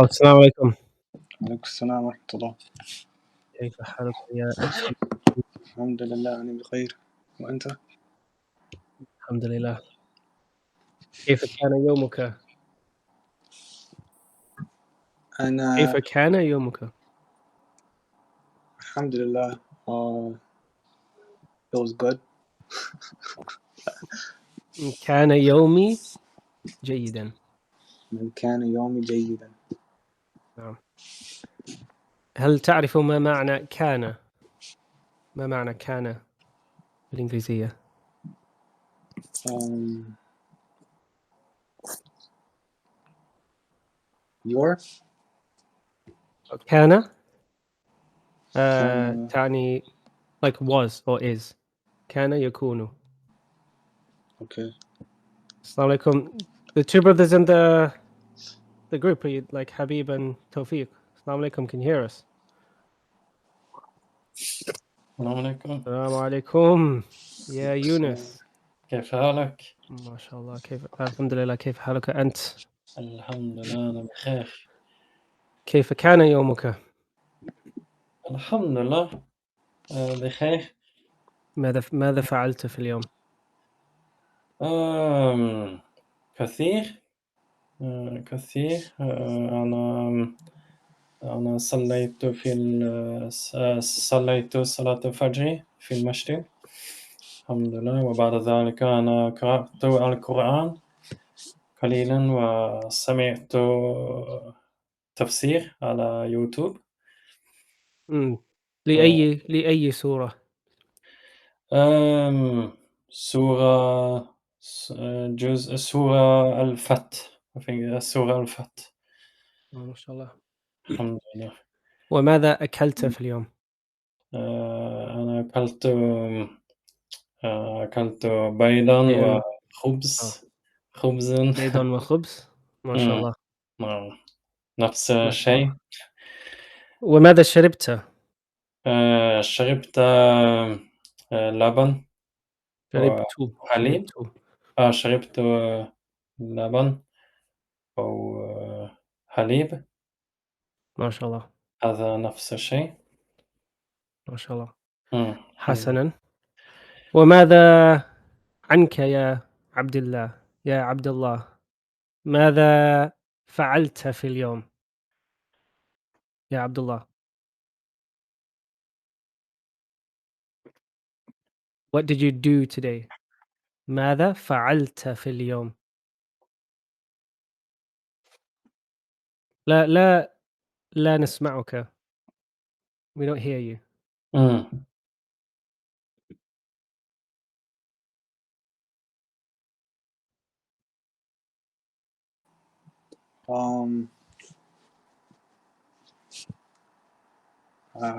السلام عليكم. عليكم السلام ورحمة الله. كيف حالك يا أخي؟ الحمد لله أنا بخير، وأنت؟ الحمد لله. كيف كان يومك؟ كيف أنا كان يومك؟ الحمد لله. It was good. كان يومي جيدًا. كان يومي جيدا. نعم. هل تعرف ما معنى كان؟ ما معنى كان بالإنجليزية؟ um, your كان كان تعني like was or is. كان يكون. okay. السلام عليكم. The two brothers in the group, are you like Habib and Tawfiq? السلام عليكم. Can you hear us? السلام عليكم. السلام عليكم يا يونس. كيف حالك؟ ما شاء الله. كيف الحمد لله. كيف حالك أنت؟ الحمد لله أنا بخير. كيف كان يومك؟ الحمد لله بخير. ماذا فعلت في اليوم؟ كثير كثير. أنا صليت صليت صلاة الفجر في المسجد الحمد لله، وبعد ذلك أنا قرأت القرآن قليلا وسمعت تفسير على يوتيوب. لأي سورة؟ سورة جزء سورة الفتح. سورة الفتح. ما شاء الله. الحمد لله. وماذا أكلت في اليوم؟ أنا أكلت بيضا شيئًا وخبز. خبز. بيض وخبز؟ ما شاء الله. نعم نفس ما شاء الشيء. الله. وماذا شربت؟ شربت لبن وحليب. شربت لبن أو حليب. ما شاء الله. هذا نفس الشيء. ما شاء الله. الحمد لله. حسنًا. وماذا عنك يا عبد الله؟ يا عبد الله، ماذا فعلت في اليوم؟ يا عبد الله. What did you do today? ماذا فعلت في اليوم؟ لا نسمعك. We don't hear you. I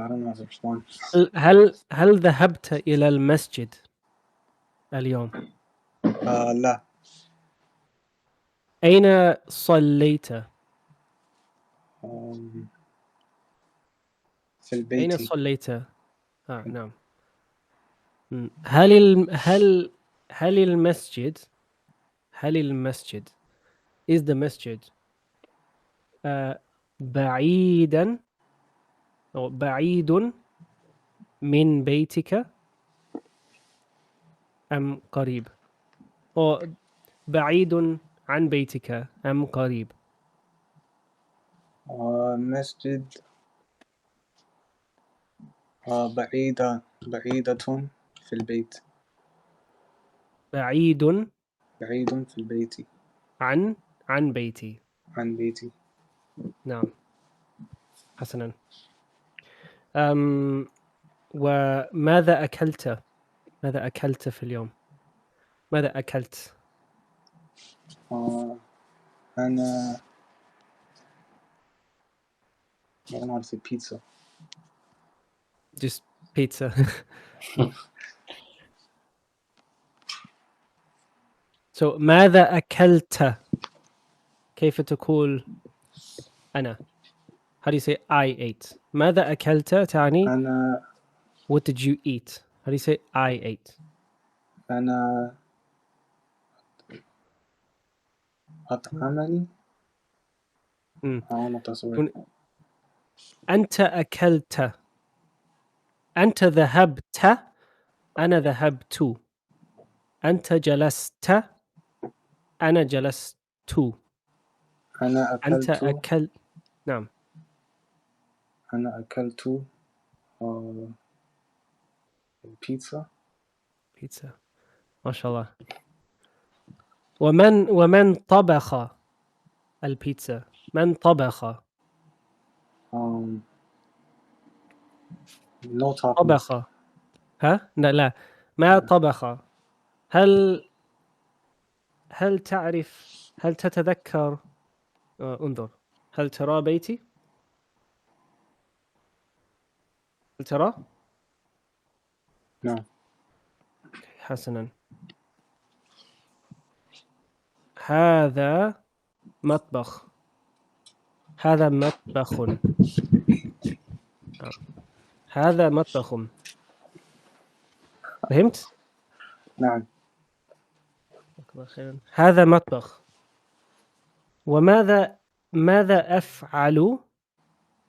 don't know how to respond. هل ذهبت إلى المسجد اليوم؟ لا. أين صليت؟ في البيت. أين صليت؟ نعم. هل المسجد is the masjid بعيدا أو بعيد من بيتك أم قريب؟ أو بعيد عن بيتك أم قريب؟ مسجد بعيدة في البيت. بعيد في البيت. عن بيتي. عن بيتي. نعم. حسنا. وماذا أكلت؟ ماذا أكلت في اليوم؟ ماذا أكلت؟ أنا I don't know how to say pizza. Just pizza. So ماذا أكلت؟ كيف تقول أنا؟ How do you say I ate? ماذا أكلت تعني أنا what did you eat? How do you say I ate? أنا أطعمني متصور. أنت أكلت. أنت ذهبت. أنا ذهبت. أنت جلست. أنا جلست. أنا أنت أكلت. أكلت. نعم. أنا أكلت البيتزا. بيتزا. ما شاء الله. ومن طبخ البيتزا؟ من طبخ؟ No talking. طبخ. ها؟ لا ما طبخ. هل تعرف، هل تتذكر، انظر، هل ترى بيتي؟ هل ترى؟ نعم. حسنا. هذا مطبخ. هذا مطبخ. هذا مطبخ. فهمت؟ نعم. هذا مطبخ. ماذا أفعل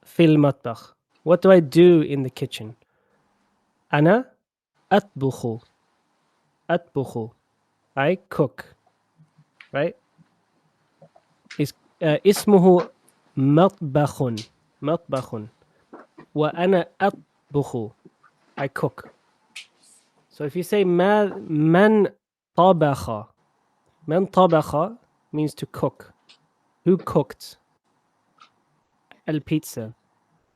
في المطبخ؟ What do I do in the kitchen? أنا أطبخ. I cook. Right? اسمه مطبخ. وأنا أطبخ. I cook. So if you say من طبخ means to cook. Who cooked البيتزا؟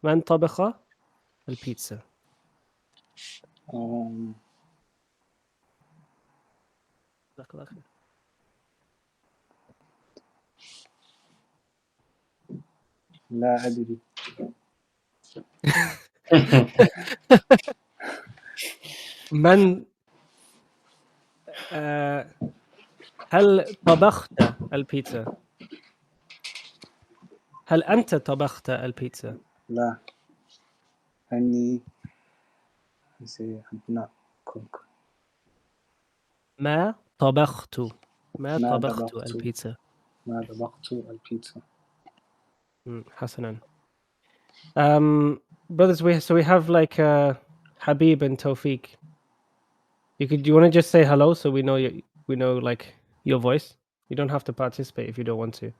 من طبخ البيتزا؟ لا أدري. من هل طبخت البيتزا؟ هل أنت طبخت البيتزا؟ لا. أني not cook. ما طبخت البيتزا. ما طبخت البيتزا. حسنا. Brothers, we have like Habib and Tawfiq. Do you want to just say hello so we know like your voice? You don't have to participate if you don't want to.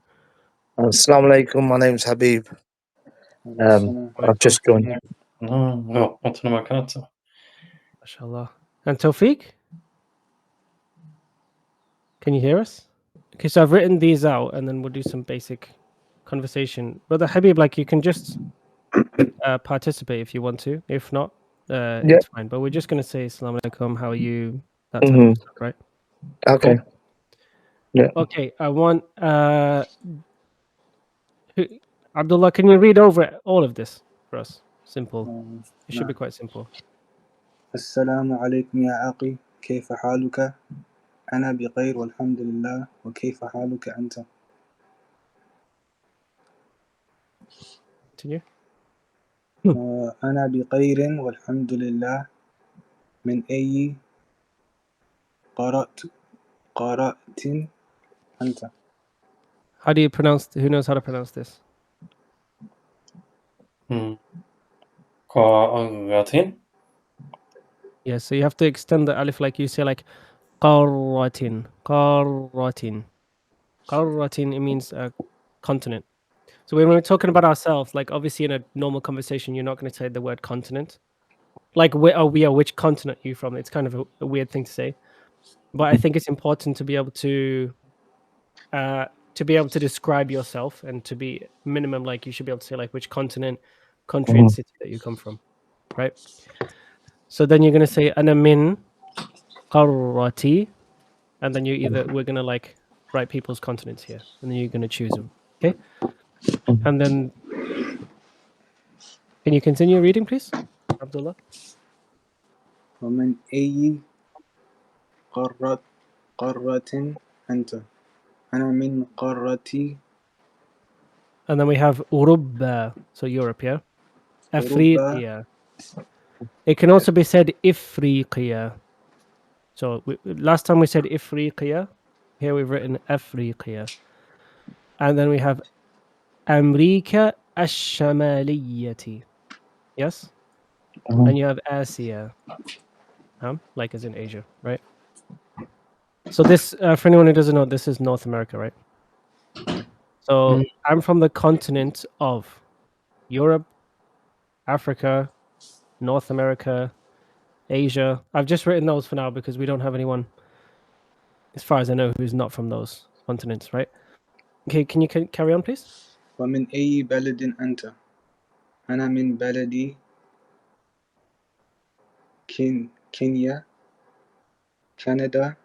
Assalamu alaikum, my name's Habib. I've just joined. MashaAllah. And Tawfiq? Can you hear us? Okay, so I've written these out and then we'll do some basic conversation. Brother Habib, like you can just participate if you want to. If not, it's fine. But we're just going to say Assalamu alaikum, how are you? That type of stuff, right? Okay. Cool. Yeah. Okay, I want Abdullah, can you read over all of this for us? Simple. It should be quite simple. السلام عليكم يا أخي، كيف حالك؟ أنا بخير والحمد لله، وكيف حالك أنت؟ Continue. أنا بخير والحمد لله. من أي قارة أنت؟ How do you pronounce? Who knows how to pronounce this? قارة. Yeah, so you have to extend the alif like you say, like قارة. It means a continent. So when we're talking about ourselves, like obviously in a normal conversation, you're not going to say the word continent. Like which continent are you from? It's kind of a weird thing to say, but I think it's important to be able to describe yourself, and to be minimum, like you should be able to say like which continent, country, and city that you come from, right? So then you're going to say أنا من قارتي, and then we're going to like write people's continents here, and then you're going to choose them, okay? And then can you continue reading, please, Abdullah? ومن أي قارة أنت؟ أنا من قارتي. And then we have أوروبا, so Europe, yeah? أفريقيا. It can also be said إفريقيا. So last time we said إفريقيا. Here we've written أفريقيا. And then we have أمريكا الشمالية. Yes? And you have Asia. Like as in Asia, right? So this, for anyone who doesn't know, this is North America, right? So I'm from the continent of Europe, Africa, North America, Asia. I've just written those for now because we don't have anyone, as far as I know, who's not from those continents, right? Okay, can you carry on, please? ومن أي بلد أنت؟ أنا من بلدي كينيا، كندا،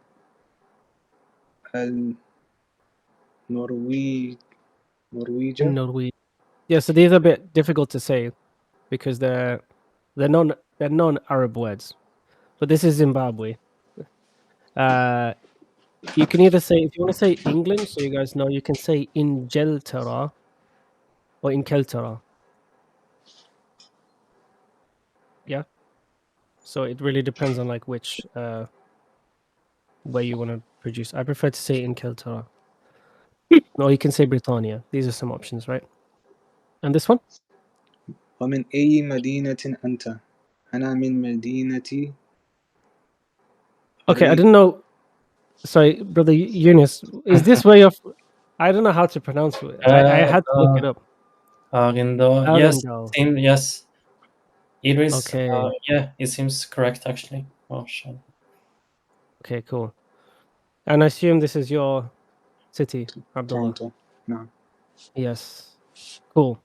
النرويج، Norway. Yeah, so these are a bit difficult to say because they're non-Arab words. But this is Zimbabwe. You can either say, if you want to say England, so you guys know, you can say Ingeltera or Inkeltera. Yeah. So it really depends on like which way you want to produce. I prefer to say Inkeltera. Or you can say Britannia. These are some options, right? And this one? ومن أي مدينة أنت؟ أنا من مدينة Okay, I didn't know. Sorry, brother Eunice. Is this where you're? I don't know how to pronounce it. I had to look it up. Arindo. Yes, Arundel. yes. It is. Okay. Yeah, it seems correct actually. Oh shit. Okay, cool. And I assume this is your city, Abdullah. تورونتو. نعم. Yes. Cool.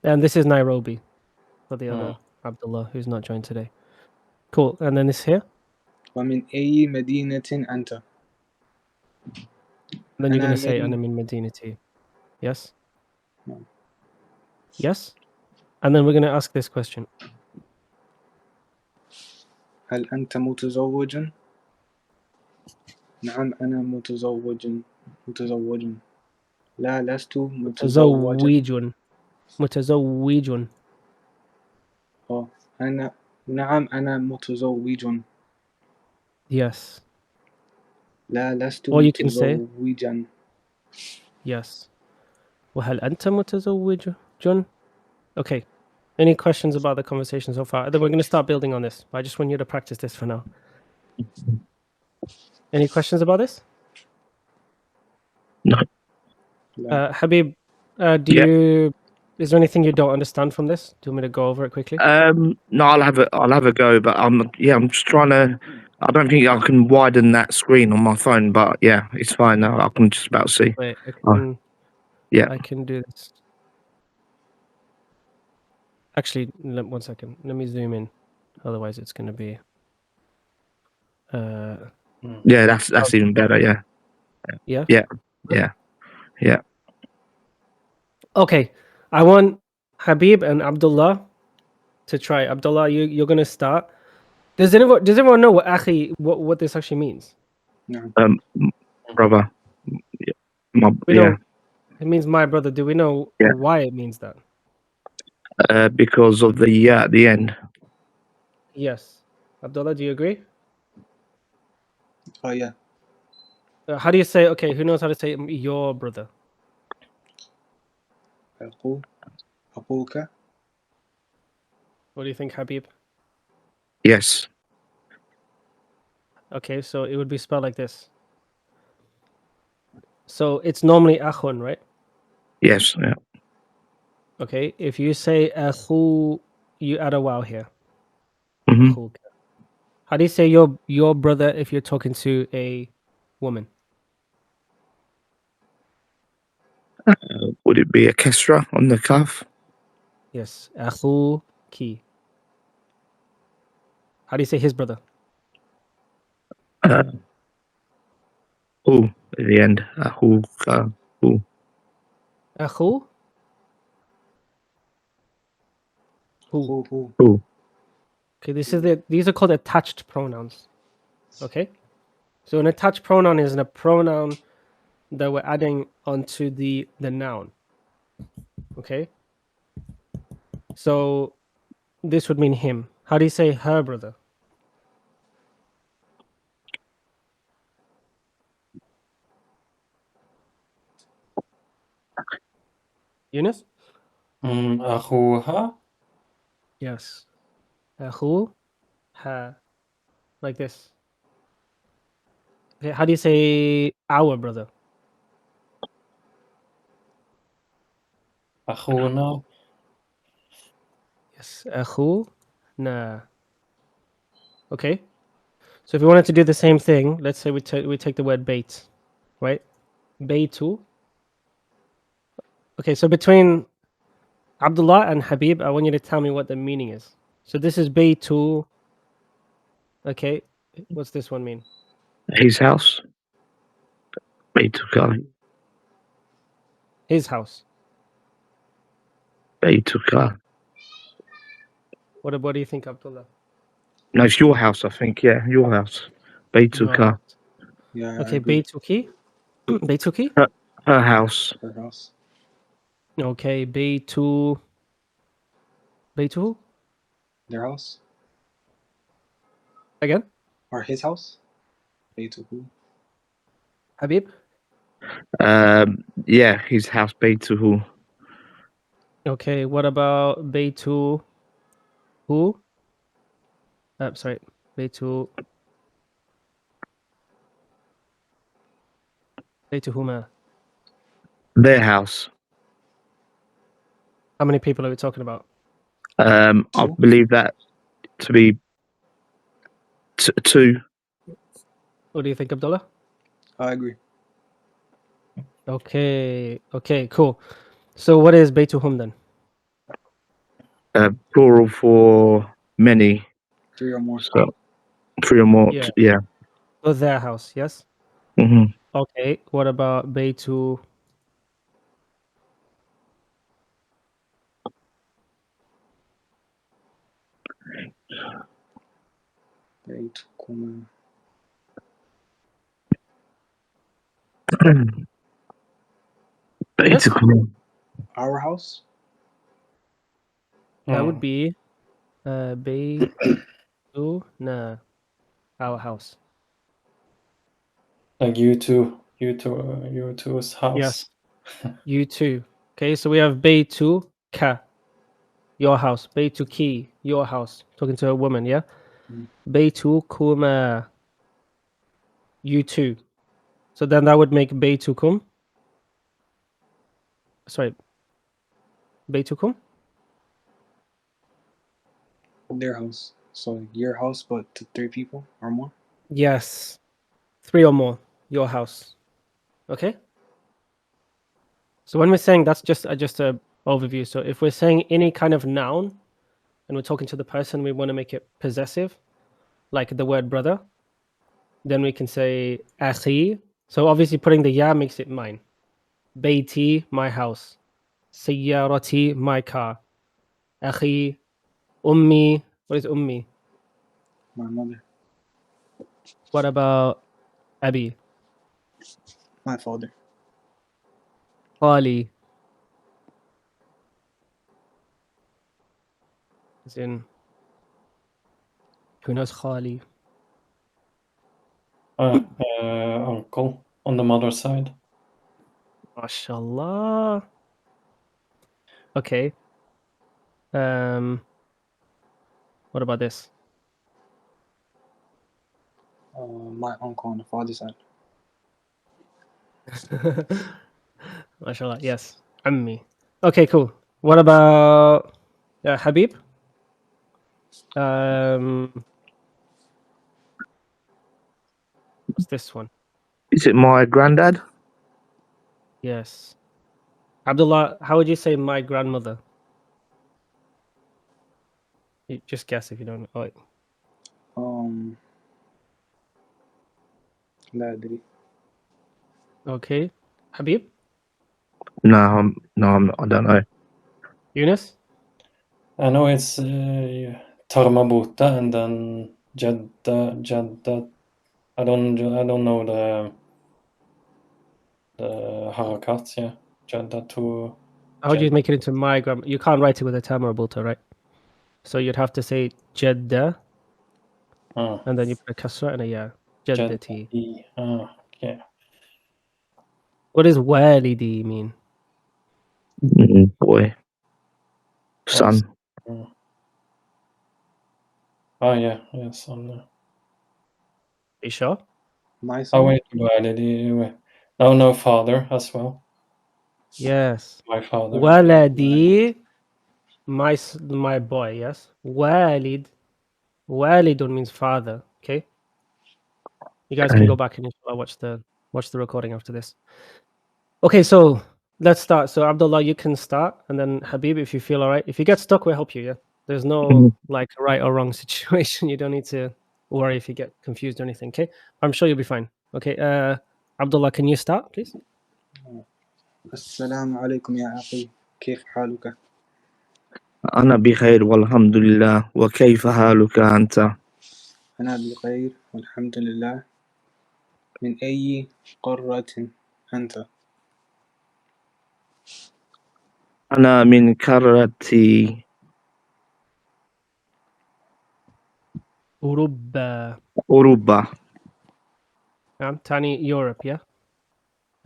And this is Nairobi for the other Abdullah who's not joined today. Cool. And then this here. ومن أي مدينة أنت؟ Then you're أنا gonna say من Anamin Medinati. Yes? نعم. Yes? And then we're gonna ask this question. هل أنت متزوج؟ نعم أنا متزوج. لا لست متزوجا. متزوج. نعم أنا متزوج. Yes. لا لست Or you can say متزوجا. yes. وهل أنت متزوج؟ Okay. Any questions about the conversation so far? Then we're going to start building on this. I just want you to practice this for now. Any questions about this? No. Habib, is there anything you don't understand from this? Do you want me to go over it quickly? No, I'll have a go, but I'm just trying to. I don't think I can widen that screen on my phone, but yeah, it's fine now. I can just about see. Wait, Yeah. I can do this. Actually, 1 second. Let me zoom in. Otherwise, it's going to be. Yeah, that's even better. Yeah. Yeah. Yeah. Yeah. Yeah. Okay, I want Habib and Abdullah to try. Abdullah, you're going to start. Does everyone know what this actually means? نعم. Brother. We know it means my brother. Do we know Yeah. why it means that? Because of the at the end. Yes. Abdullah, do you agree? yeah. How do you say? Okay, who knows how to say your brother? أخوك. What do you think, Habib? Yes. Okay, so it would be spelled like this. So it's normally akhun, right? Yes. Yeah. Okay, if you say akhu, you add a wow here. Mhm. Akhuk. How do you say your brother if you're talking to a woman? Would it be a kesra on the cuff? Yes, akhu ki. How do you say his brother? Who at the end? Who? Who? Akhu? Who. Who? Okay, these are called attached pronouns. Okay? So an attached pronoun is a pronoun that we're adding onto the noun. Okay? So this would mean him. How do you say her brother? Yunus? أخوها. Yes. أخوها. Like this. Okay, how do you say our brother? أخونا. Yes. أخونا. Okay. So if we wanted to do the same thing, let's say we take the word bait, right? Baitu. Okay, so between Abdullah and Habib, I want you to tell me what the meaning is. So this is Baitu. Okay, what's this one mean? His house. Beituka. His house. Beituka. What do you think, Abdullah? No, it's your house, I think. Yeah, your house. Your Beituka. house. Yeah, I Okay, agree. Baituki. Baituki. Her house. Her house. Okay, Baitu. Baitu. Their house. Again, Or his house. Beituhu. Habib. Yeah, his house. Beituhu. Okay, what about Baitu? Who? Sorry, Baitu. Baituhuma. Their house. How many people are we talking about? I Two? believe that to be two. What do you think, Abdullah? I agree. Okay, cool. So what is Baituhum then? Plural for many. 3 or more. So 3 or more. Yeah. Yeah. So their house, yes? Hmm. Okay, what about Baitu? Beitukuma. Beitukum. Our house. That would be Baituna, our house. Like you two's house. Yes. You too. Okay, so we have Baitu Ka, your house. Baitu Ki, your house. Talking to a woman, yeah? Baitu Kuma, you too. So then that would make Baitukum. Sorry. Baitukum? Their house. So your house, but to 3 people or more. Yes. 3 or more, your house. Okay? So when we're saying that's just a overview. So if we're saying any kind of noun and we're talking to the person, we want to make it possessive, like the word brother, then we can say akhi. So obviously putting the ya makes it mine. Baiti, my house. Sayyarati, my car. Akhi, ummi. What is ummi? My mother. What about abi? My father. Khali. As in, who knows Khali? Uncle on the mother's side. MashaAllah. Okay. What about this? My uncle on the father's side. MashaAllah. Yes. Ammi. Okay, cool. What about Habib? What's this one? Is it my granddad? Yes. Abdullah, how would you say my grandmother? You just guess if you don't know. Oh, wait. لا أدري. Okay. Habib? No, I don't know. Yunus? I know it's Tarmabuta and then Jadda. I don't know the harakat. Yeah, Jadda to. How would you make it into my grandma? You can't write it with a tam or a bulta, right? So you'd have to say Jeddah, and then you put a kasra and a ya. Jaddati. Yeah. What does walidi mean? Boy, Oh, son. Oh, yeah, son. You sure? My Oh, son. wait, والدي. Oh, no, father as well. Yes. My father. Waladi, my boy. Yes. Walid. Walidun means father. Okay. You guys can Okay. go back and inshallah watch the recording after this. Okay, so let's start. So Abdullah, you can start, and then Habib, if you feel all right. If you get stuck, we'll help you. Yeah. There's no like right or wrong situation. You don't need to worry if you get confused or anything. Okay. I'm sure you'll be fine. Okay. Abdullah, can you start, please? السلام عليكم يا أخي كيف حالك؟ أنا بخير والحمد لله وكيف حالك أنت؟ أنا بخير والحمد لله. من أي قارة أنت؟ أنا من قارة أوروبا. أوروبا. نعم. تعني يوروب. يا.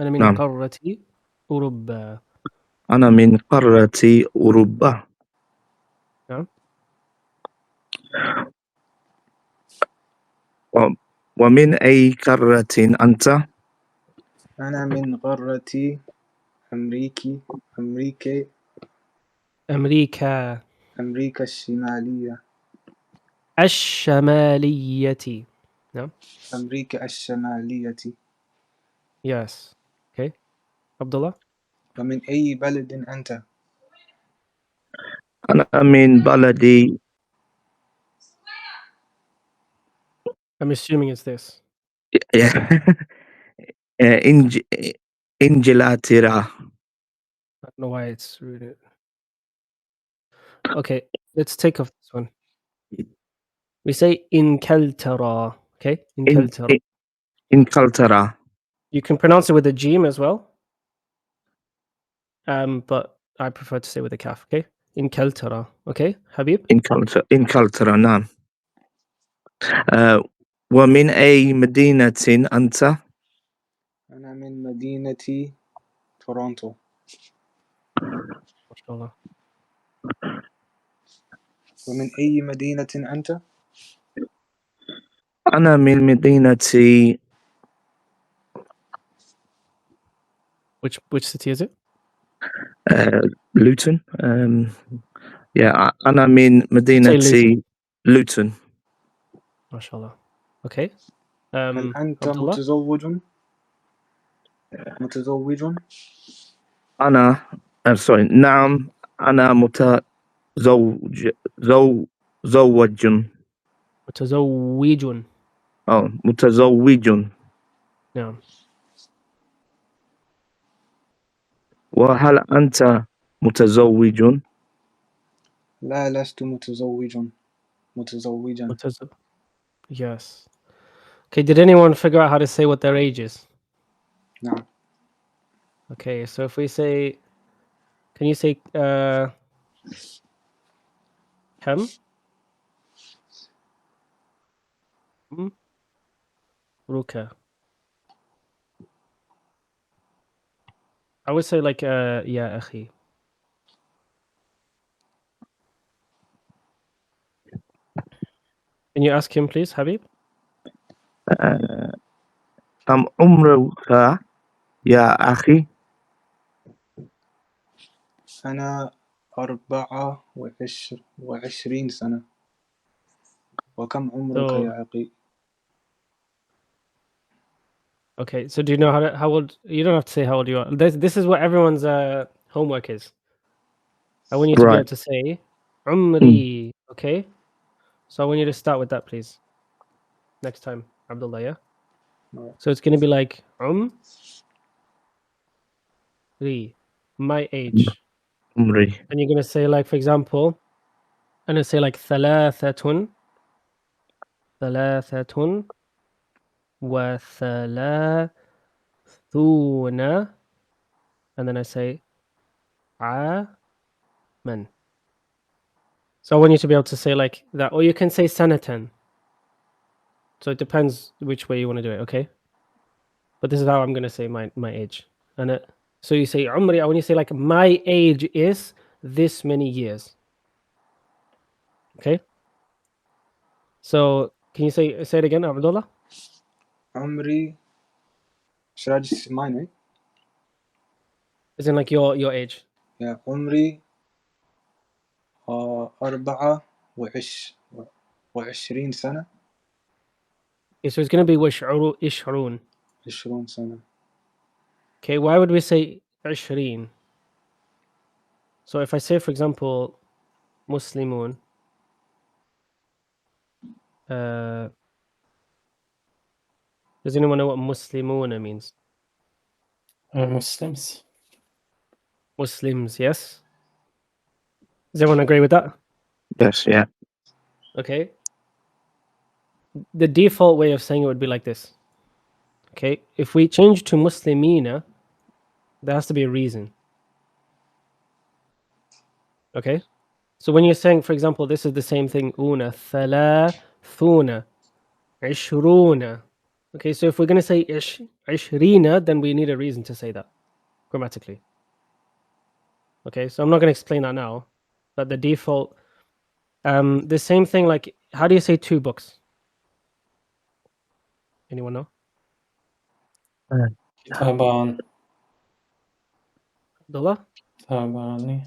أنا من نعم. قارة أوروبا. أنا من قارة أوروبا. نعم. ومن أي قارة أنت؟ أنا من قارة أمريكا الشمالية. الشمالية. نعم. أمريكا الشمالية. Yes. Okay. Abdullah. ومن أي بلد أنت؟ أنا من بلدي I'm assuming it's this. إنج... إنجلترا. I don't know why it's really. Okay, let's take off this one. We say Inkeltara. Okay, Inkeltara. إنجلترا. You can pronounce it with a Jim as well. But I prefer to say with a calf. Okay, Inkeltara. Okay, Habib. إنجلترا نعم. ومن أي مدينة أنت؟ أنا من مدينة تورونتو. MashaAllah. ومن أي مدينة أنت؟ أنا من مدينة Which city is it? لوتون. أنا من Say مدينة Luton. لوتون. MashaAllah. Okay. هل أنت Abdullah. متزوج؟ أنا sorry نعم أنا متزوج زوج متزوج. متزوج. نعم. وهل أنت متزوج؟ لا لست متزوجا. Yes. Okay, did anyone figure out how to say what their age is? نعم. Okay, so if we say, can you say Kam? Ruka. I would say like yeah, akhi. Can you ask him please, Habib? كم عمرك يا أخي؟ أنا 24 سنة. وكم عمرك So يا أخي؟ okay, so do you know how old? You don't have to say how old you are. This is what everyone's homework is. I want you to be able Right. to say Umri. Okay, so I want you to start with that, please. Next time, Abdullah. Yeah. Alright. So it's gonna be like my age, عمري. and you're gonna say like, for example, I'm gonna say like ثلاثة وثلاثون, and then I say عامًا. So I want you to be able to say like that, or you can say sanatan. So it depends which way you want to do it, okay? But this is how I'm gonna say my age. And So you say umri, when you say like my age is this many years. Okay. So can you say it again, Abdullah? عمري. Should I just mine, right? As in like your age. Yeah. عمري 24 سنة. Okay, so it's gonna be ishrun. 20 سنة. Okay, why would we say ishreen? So if I say, for example, Muslimun, does anyone know what Muslimuna means? Muslims. Muslims, yes. Does everyone agree with that? Yes, yeah. Okay. The default way of saying it would be like this. Okay, if we change to Muslimina, there has to be a reason. Okay, so when you're saying, for example, this is the same thing, una, thalathuna, ishruna. Okay, so if we're going to say ishrina, then we need a reason to say that grammatically. Okay, so I'm not going to explain that now, but the default, the same thing, like, how do you say 2 books? Anyone know? كتابان. Abdullah? كتاباني.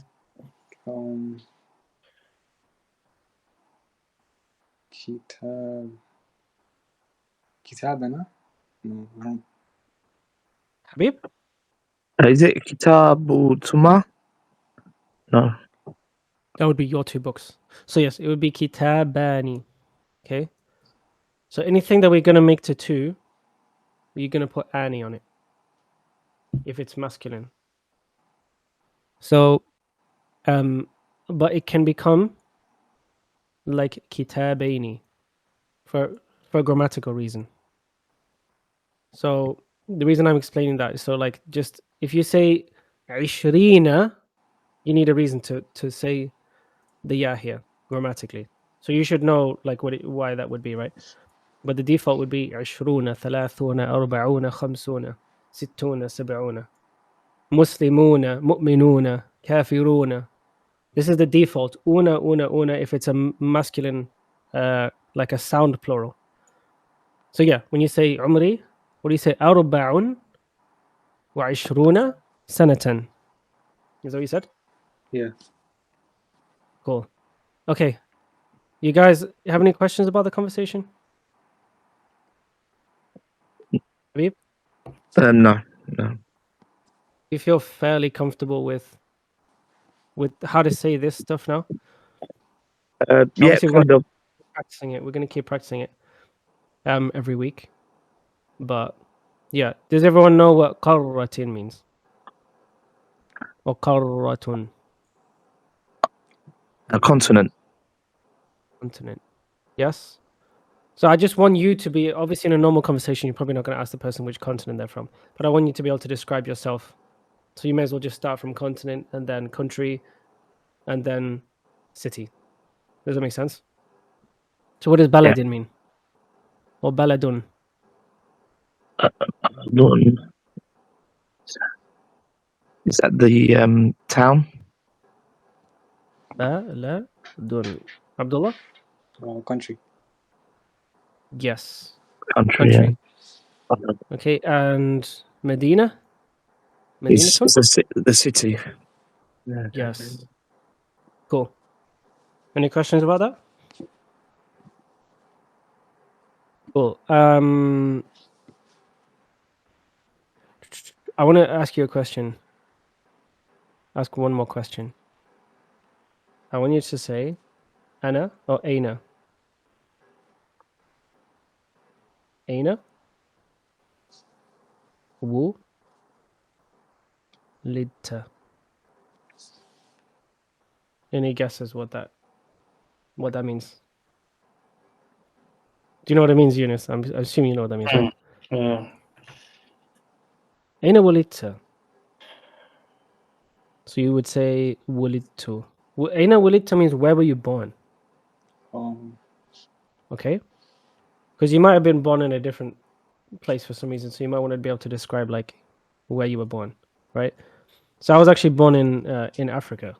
كتابنا. No, wrong. Habib? Is it Kitab or Tuma? No. That would be your 2 books. So yes, it would be kitabani. Okay. So anything that we're going to make to 2, you're going to put ani on it if it's masculine. So, but it can become like kitabaini for a grammatical reason. So the reason I'm explaining that is so like just if you say ishrina, you need a reason to say the ya here grammatically. So you should know like why that would be, right? But the default would be عشرون ثلاثون أربعون خمسون ستون سبعون مسلمون مؤمنون كافرون. This is the default. Una if it's a masculine, like a sound plural. So yeah, when you say عمري, what do you say? أربع وعشرون سنة. Is that what you said? Yeah. Cool. Okay. You guys have any questions about the conversation? Habib? No. You feel fairly comfortable with how to say this stuff now? Yeah, Obviously, kind of. practicing it. We're going to keep practicing it every week. But yeah, does everyone know what qarratin means? Or qarratun? A continent. Continent. Yes. So I just want you to be, obviously in a normal conversation, you're probably not going to ask the person which continent they're from, but I want you to be able to describe yourself. So you may as well just start from continent and then country and then city. Does that make sense? So what does baladin mean? Or baladun? Is that the town? Baladun. Abdullah? Country. Yes. Country. Yeah. Okay, and Medina? It's Medinatun? the city. Yes. Cool. Any questions about that? Cool. I want to ask you a question. Ask one more question. I want you to say Ana or Aina. Aina? Wu? Lidta. Any guesses what that means? Do you know what it means, Yunus? I'm assuming you know what that means, right? Yeah. Aina wulidta. So you would say wulidtu. Aina wulidta means where were you born? Okay? Because you might have been born in a different place for some reason, so you might want to be able to describe like where you were born. right? So I was actually born in Africa.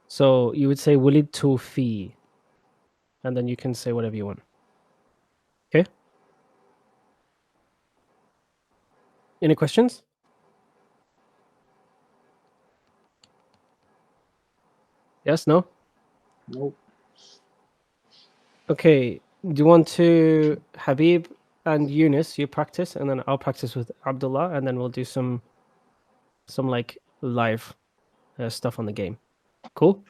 So you would say wulidtu fi, and then you can say whatever you want. Okay. Any questions? Yes. No. Nope. Okay. Do you want to Habib and Eunice? You practice, and then I'll practice with Abdullah, and then we'll do some like live stuff on the game. Cool.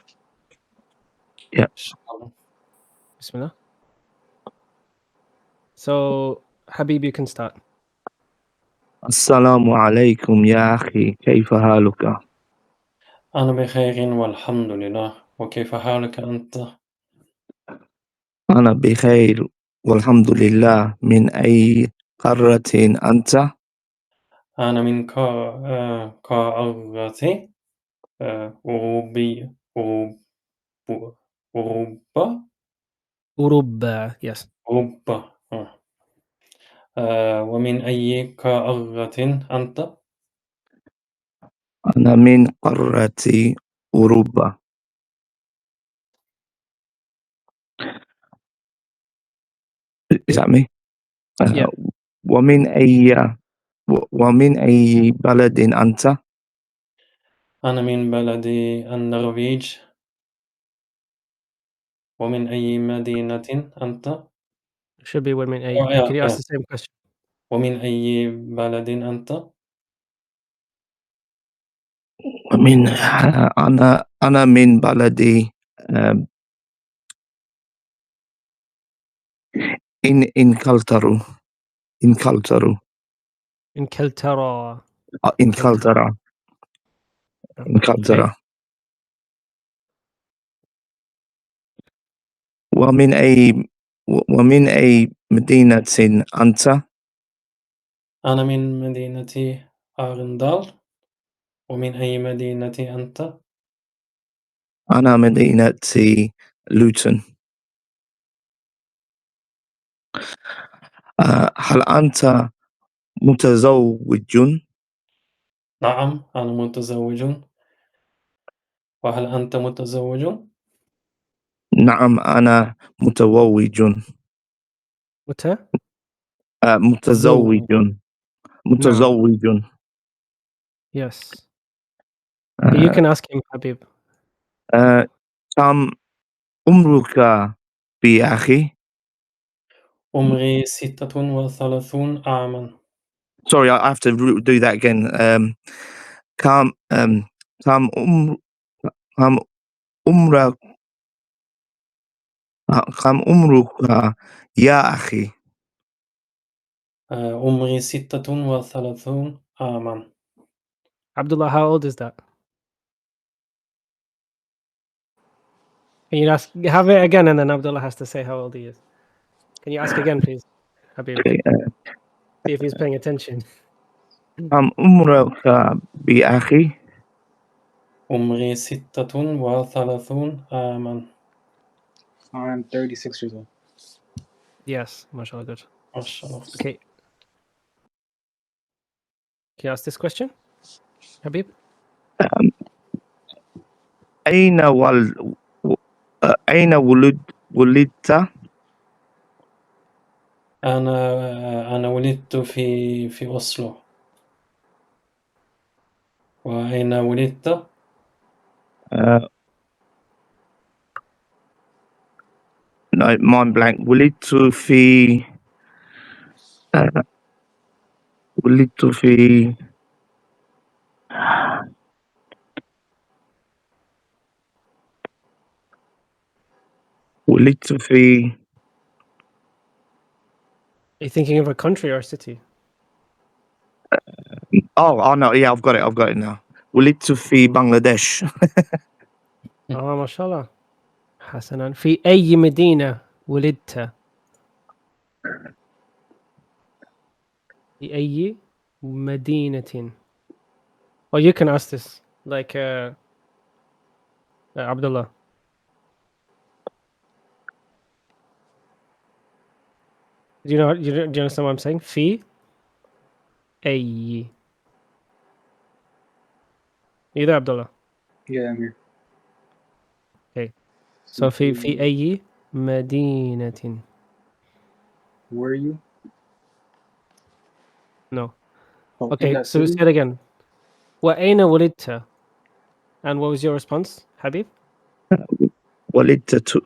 inshallah. Bismillah. So Habib, you can start. السلام عليكم يا أخي كيف حالك؟ أنا بخير والحمد لله. وكيف حالك أنت؟ أنا بخير والحمد لله. من أي قارة أنت؟ أنا من قارة أوروبية. أوروبا. Uruba. Yes. أوروبا. ومن أي قارة أنت؟ أنا من قارة أوروبا. Is that me? Yeah. ومن أي بلد أنت؟ أنا من بلد النرويج. ومن أي مدينة أنت؟ Should be women. Can you ask yeah. the same question? ومن أي بلد أنت؟ من أنا من بلد إنكلترا. In Keltara. إنكلترا. Okay. ومن أي مدينة أنت؟ أنا من مدينة أرندال. ومن أي مدينة أنت؟ أنا مدينة لوتون. هل أنت متزوج؟ نعم أنا متزوج. وهل أنت متزوج؟ نعم أنا متزوج. Muta? متزوج. Zo. Naam. متزوج. Yes. You آه، can ask him, Habib. كم عمرك يا أخي؟ عمري 36 عامًا. Sorry, I have to do that again. كم كم كم عمرك كم عمرك يا أخي؟ عمري 36 عامًا. Abdullah, how old is that? Can you have it again, and then Abdullah has to say how old he is. Can you ask again, please, Habib? See if he's paying attention. كم عمرك يا أخي؟ عمري 36 عامًا. I'm 36 years old. Yes, mashallah, good. ما شاء الله. Okay. Can you ask this question, Habib? أين أين ولدت؟ أنا ولدت في أوسلو. وأين ولدت؟ No, mind blank. ولدت في ولدت في ولدت في Are you thinking of a country or a city? Oh no, yeah, I've got it now. ولدت في بنغلاديش. Oh, mashallah. حسنا. في أي مدينة ولدت؟ في أي مدينة? Oh, you can ask this, like Abdullah. Do you understand what I'm saying? في أي. You there, Abdullah? Yeah, I'm here. Okay. So في أي مدينة. Were you? No. Oh, in Okay, that so city? say it again. وأين ولدت? And what was your response, Habib? ولدت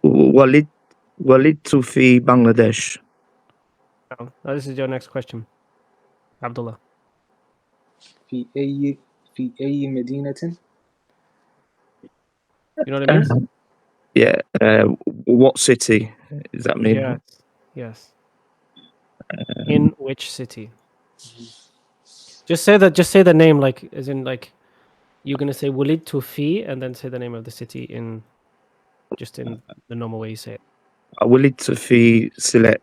في بنغلاديش. No. Now this is your next question, Abdullah. في أي مدينة? You know what it means? Yeah. What city does that mean? Yes. Yes. In which city? Just say the name, like as in like you're gonna say ولدت في and then say the name of the city in the normal way you say it. ولدت في سلة.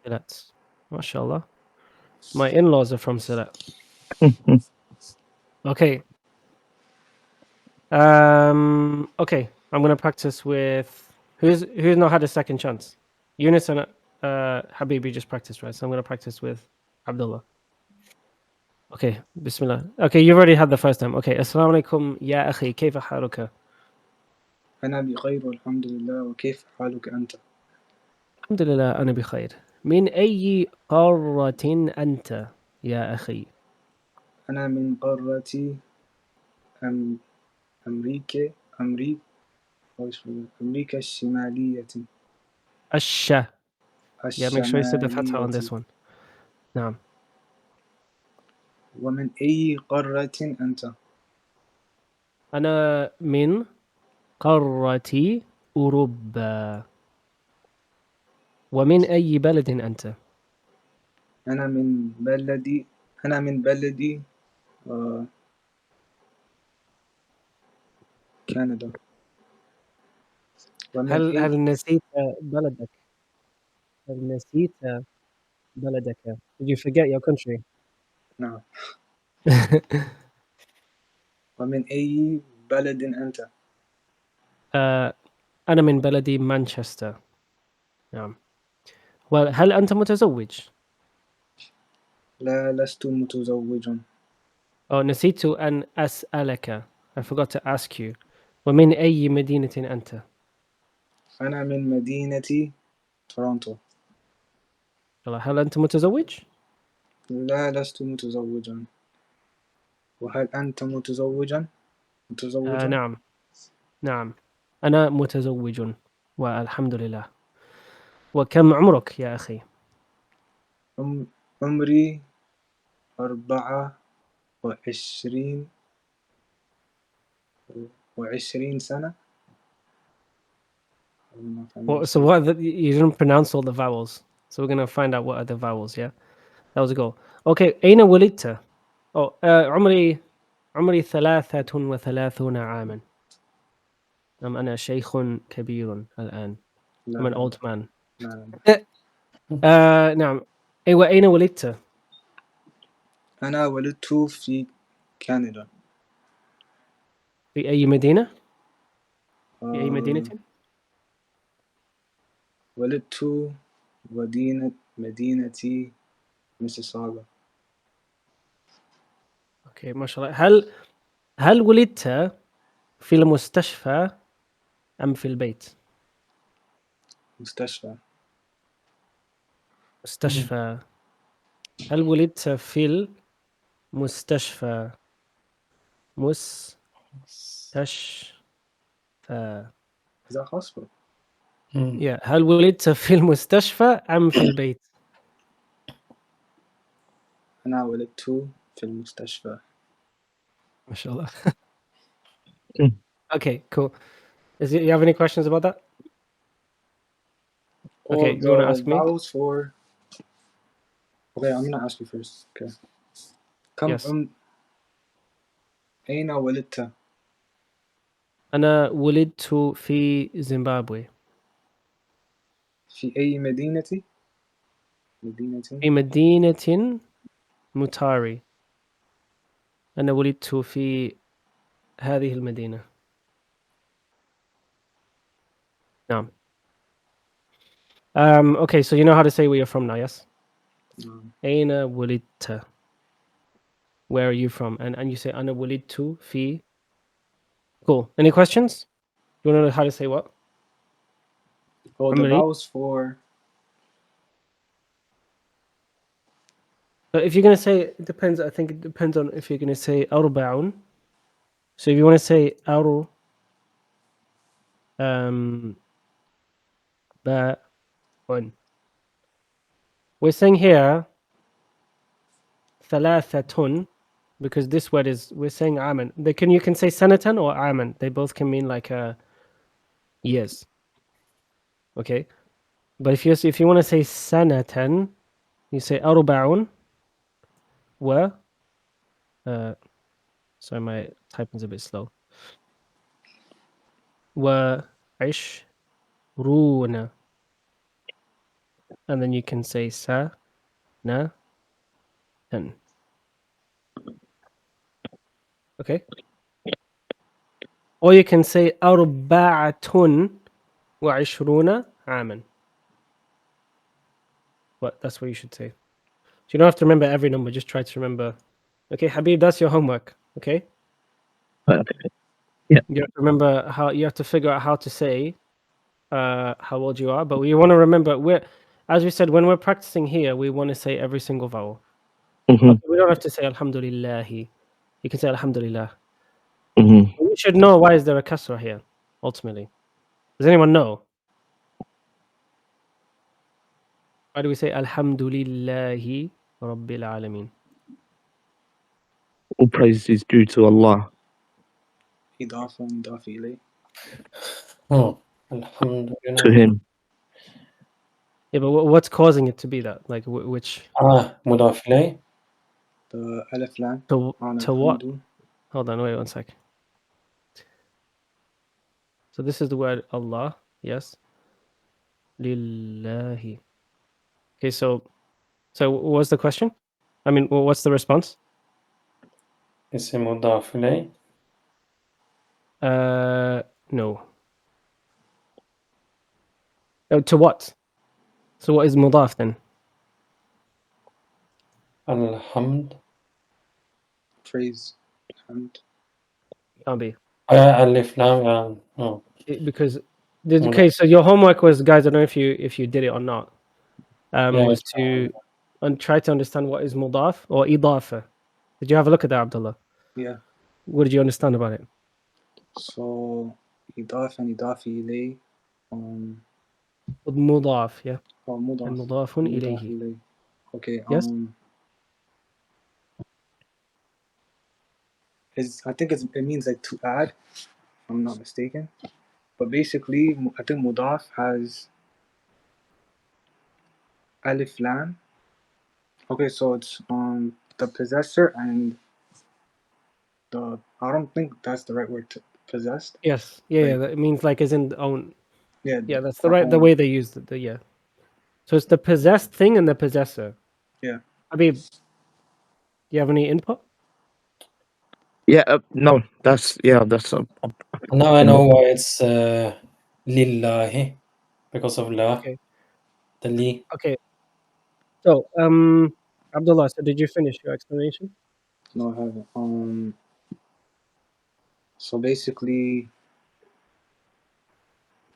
Silat. MashaAllah. My in-laws are from Silat. Okay. Okay. I'm gonna practice with who's not had a second chance. Yunus and Habibi just practiced, right? So I'm gonna practice with Abdullah. Okay, Bismillah. Okay, you already had the first time. Okay, Assalamu alaikum ya akhi, كيف حالك? أنا بخير والحمد لله وكيف حالك أنت؟ الحمد لله أنا بخير. من أي قارة أنت يا أخي؟ أنا من قارة أمريكا أمريكا الشمالية الش. Yeah, make sure you say the fatha on الشمالية. this one. نعم. ومن أي قارة أنت؟ أنا من قارة أوروبا. ومن أي بلد أنت؟ أنا من بلدي كندا. ومن أي هل نسيت بلدك؟ هل نسيت بلدك؟ Did you forget your country? نعم. ومن أي بلد أنت؟ أنا من بلدي مانشستر. نعم. هل أنت متزوج؟ لا لست متزوجا. أو نسيت أن أسألك. I forgot to ask you. ومن أي مدينة أنت؟ أنا من مدينة تورونتو. هل أنت متزوج؟ لا لست متزوجا. وهل أنت متزوجا؟ نعم. نعم. أنا متزوج والحمد لله. وكم عمرك يا أخي؟ عمري 24 سنة. So what? You didn't pronounce all the vowels. So we're gonna find out what are the vowels. Yeah, that was a goal. Okay. أين ولدت؟ Oh, عمري 33 عاما. أنا شيخ كبير الآن. I'm an old man. نعم. أيوة. أين ولدت؟ أنا ولدت في كندا. في أي مدينة؟ في أي مدينة؟ ولدت مدينة ميسيساغا. اوكي ما شاء الله. هل ولدت في المستشفى أم في البيت؟ مستشفى. مستشفى. هل ولدت في المستشفى؟ مستشفى. إذا خاصة. Yeah. هل ولدت في المستشفى أم في البيت؟ أنا ولدت في المستشفى. ما شاء الله. Okay, cool. You have any questions about that? Okay, you want to ask me? Vowels for. Okay, I'm gonna ask you first. Okay. Yes. أين ولدت؟ أنا ولدت في زيمبابوي. في أي مدينة؟ في مدينة متاري. أنا ولدت في هذه المدينة. نعم. Okay, so you know how to say where you're from now, yes? أين ولدت؟ where are you from? And you say ana wulidtu fi. Cool. Any questions? You want to know how to say what? Oh, the Emily? vowels for If you're gonna say, it depends. I think it depends on if you're gonna say arba'un. So if you want to say aru, ba'un. We're saying here thalathatun because this word is, we're saying aman. You can say sanatan or aman. They both can mean like years. Okay, but if you want to say sanatan, you say arba'un wa. Sorry, my typing's a bit slow. Wa ishruna, and then you can say sa na tan. Okay, or you can say arba'atun wa ishruna aman. But that's what you should say. So you don't have to remember every number. Just try to remember. Okay, Habib, that's your homework. Okay. Yeah. You have to remember how you have to figure out how to say how old you are. But we want to remember as we said, when we're practicing here, we want to say every single vowel. Mhm. Okay, we don't have to say alhamdulillahi. You can say alhamdulillah. Mhm. You should know why is there a kasra here, ultimately. Does anyone know? Why do we say alhamdulillahi rabbil alameen? All praise is due to Allah. إضافة مضاف إليه. Oh, alhamdulillah. To Him. Yeah, but what's causing it to be that? Like which? مضاف إليه. The ألف لام To on what? الحمد. Hold on, wait 1 sec. So this is the word Allah, yes. Lillahi. Okay, so what's the question? I mean, what's the response? اسم مضاف إليه. No. To what? So what is mudaf then? الحمد. Praise. Hamd. Can't be. ألف لام. No. Because Mudaf. okay, so your homework was, guys, I don't know if you did it or not. Yeah, Was to try to understand what is mudaf or idafa. Did you have a look at that, Abdullah? Yeah. What did you understand about it? So إضافة مضاف إليه. Mudaf, yeah. مضاف. And mudafun مضاف ilayhi. إليه. Okay. Yes. I think it means like to add, if I'm not mistaken. But basically, I think mudaf has alif lam. Okay, so it's the possessor and the. I don't think that's the right word. To possessed. Yes. Yeah. Like, Yeah. That means like as in own. yeah. Yeah, that's the way they used it. Yeah. So it's the possessed thing and the possessor. Yeah. Habib, do you have any input? Yeah. No. That's Now I know why it's lillahi, because of la. Okay. The li. Okay. So, Abdullah, so did you finish your explanation? No, I haven't. So basically,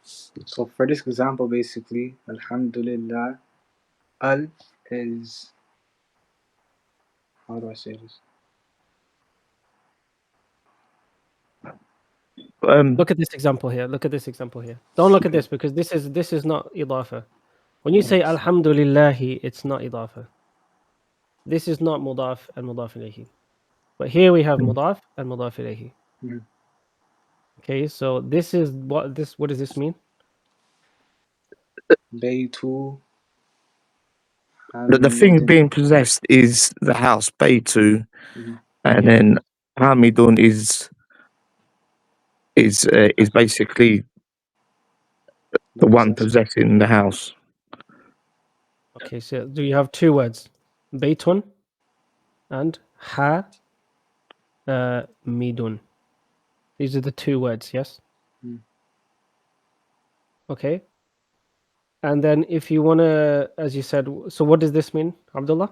so for this example, basically, Alhamdulillah, al is, how do I say this? Look at this example here. Look at this example here. Don't look at this because this is not idafa. When you say alhamdulillahi, it's not idafa. This is not mudaf and mudaf ilayhi. But here we have mudaf and mudaf ilayhi. Mhm. Okay, so this is what does this mean? Baytu, the thing Hamidun. being possessed is the house Beitu, Mhm. and then Hamidun is basically the one possessor. possessing the house. Okay, so do you have two words? Baytun and midun. These are the two words, yes? Mm. Okay. And then if you want to, as you said, so what does this mean, Abdullah?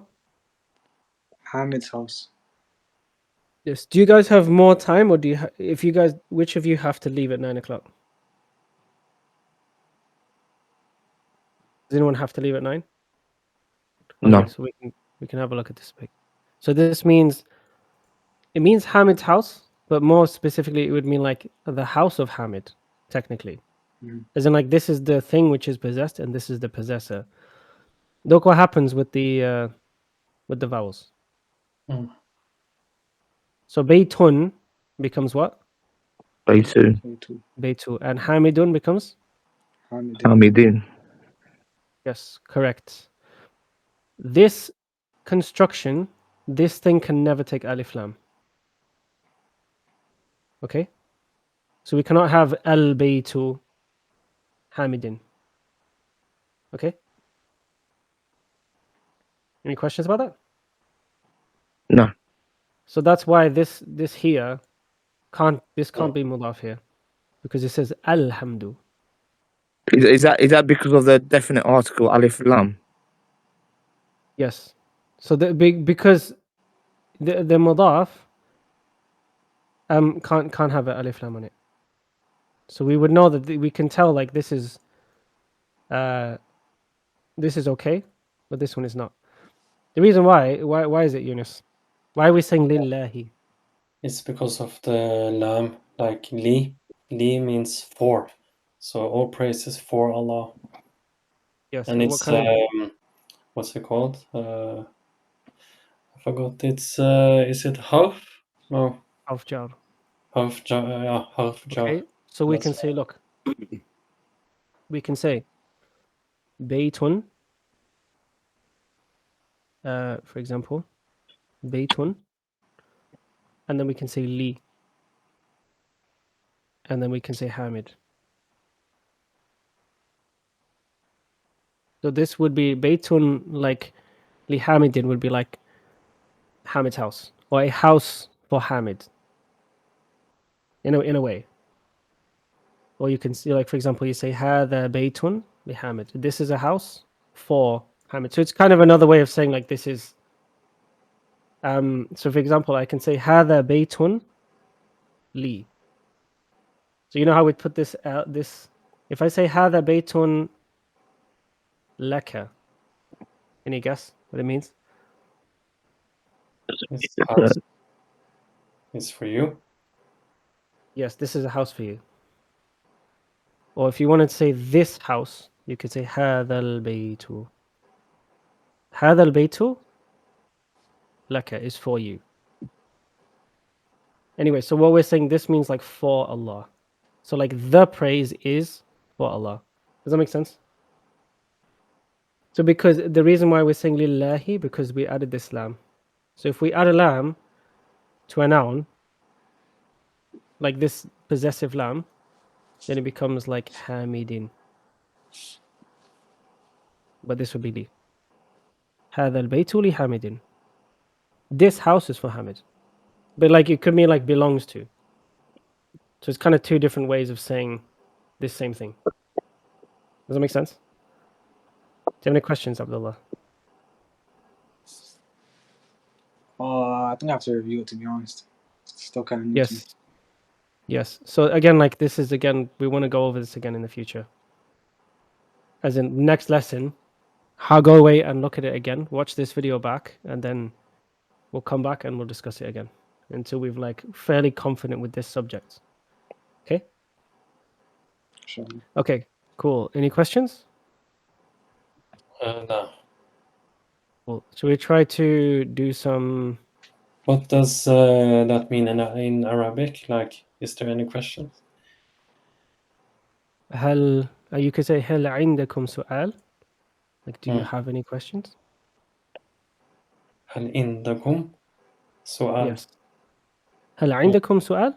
Hamid's house. Yes. Do you guys have more time, or do you? If you guys, which of you have to leave at 9 o'clock? Does anyone have to leave at 9? No. Okay, so we can have a look at this pic. So this means it means Hamid's house, but more specifically, it would mean like the house of Hamid, technically. Mhm. As in, like this is the thing which is possessed, and this is the possessor. Look what happens with the vowels. Mm. So Baytun becomes what? Baytu. Baytu. Baytu, and Hamidun becomes Hamidin. Hamidin. yes, correct. This construction, this thing can never take alif lam. Okay, so we cannot have al baytu Hamidin. Okay. Any questions about that? No. So that's why this here can't be mudaf here, because it says alhamdu. Is that because of the definite article alif lam? Yes. So because the mudaf can't have an alif lam on it. So we would know that we can tell like this is okay, but this one is not. The reason why is it, Yunus? Why are we saying lillahi? It's because of the lam, like li. Li means for. So all praise is for Allah. Yes. And What it's kind of what's it called? I forgot. It's is it harf? No, harf jar? harf jar. Yeah, harf jar. Okay. So we That's can say, look, we can say baytun, for example, baytun, and then we can say li, and then we can say hamid. So this would be baytun, like li hamidin would be like Hamid's house, or a house for Hamid. In a way. Or you can see, like, for example, you say هذا بيت لحامد. This is a house for Hamid. So it's kind of another way of saying like this is. So for example, I can say هذا بيت لي. So you know how we put this out. This, if I say هذا بيت لك, any guess what it means? It's house. It's for you. Yes, this is a house for you. Or if you wanted to say this house, you could say هذا البيت. هذا البيت لك is for you. Anyway, so what we're saying, this means like for Allah. So like the praise is for Allah. Does that make sense? So because the reason why we're saying lillahi, because we added this lam. So if we add a lam to a noun, like this possessive lam, then it becomes like hamidin. But this would be li. هذا البيت لحامد. This house is for Hamid. But like it could mean like belongs to. So it's kind of two different ways of saying this same thing. Does that make sense? Do you have any questions, Abdullah? I think I have to review it, to be honest. It's still kind of new to me. Yes. Yes. So again, like this is again, we want to go over this again in the future. As in next lesson, go away and look at it again, watch this video back, and then we'll come back and we'll discuss it again until we've like fairly confident with this subject. Okay? Sure. Okay, cool. Any questions? No. Cool. So we try to do some. What does that mean in Arabic? Like, is there any questions? You could say هل عندكم سؤال? Like, do you have any questions? هل عندكم سؤال؟ Yes. هل عندكم سؤال?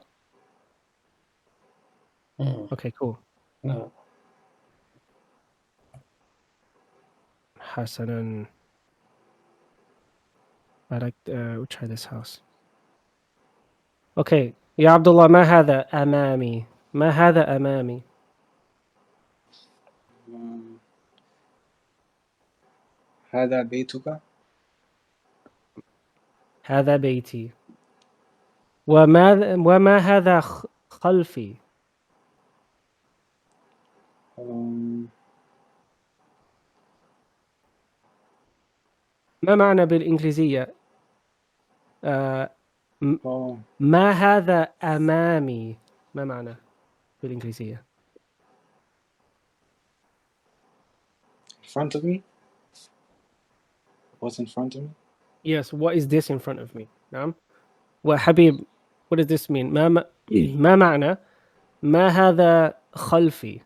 Okay, cool. No. حسنا. I like we'll try this house. Okay. يا عبد الله ما هذا أمامي؟ ما هذا أمامي؟ هذا بيتك. هذا بيتي. وما هذا خلفي؟ ما معنى بالإنجليزية ما هذا أمامي؟ ما معنى بالإنجليزية؟ in front of me. What's in front of me? Yes, what is this in front of me? نعم. وحبيب, what does this mean? ما معنى ما هذا خلفي؟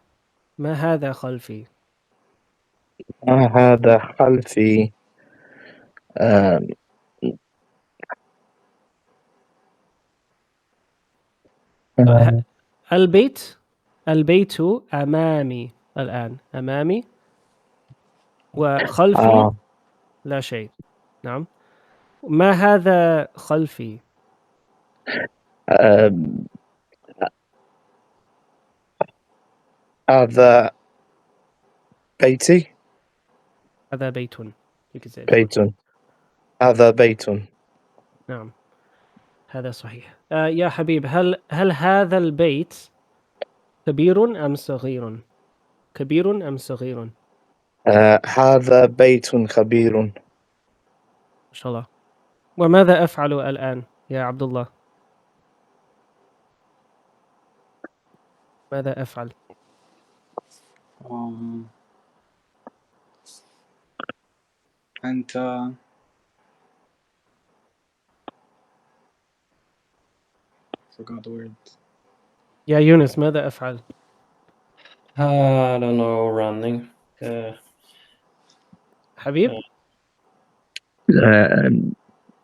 ما هذا خلفي؟ هذا خلفي. البيت أمامي الآن، أمامي، وخلفي لا شيء. نعم. ما هذا خلفي؟ هذا بيتي. هذا بيت. You could say it. بيت. هذا بيت. نعم، هذا صحيح. يا حبيب، هل هذا البيت كبير أم صغير؟ كبير أم صغير؟ هذا بيت كبير. ما شاء الله. وماذا أفعل الآن يا عبد الله؟ ماذا أفعل؟ أنت forgot the word. يا يونس ماذا أفعل؟ I don't know, running. حبيب؟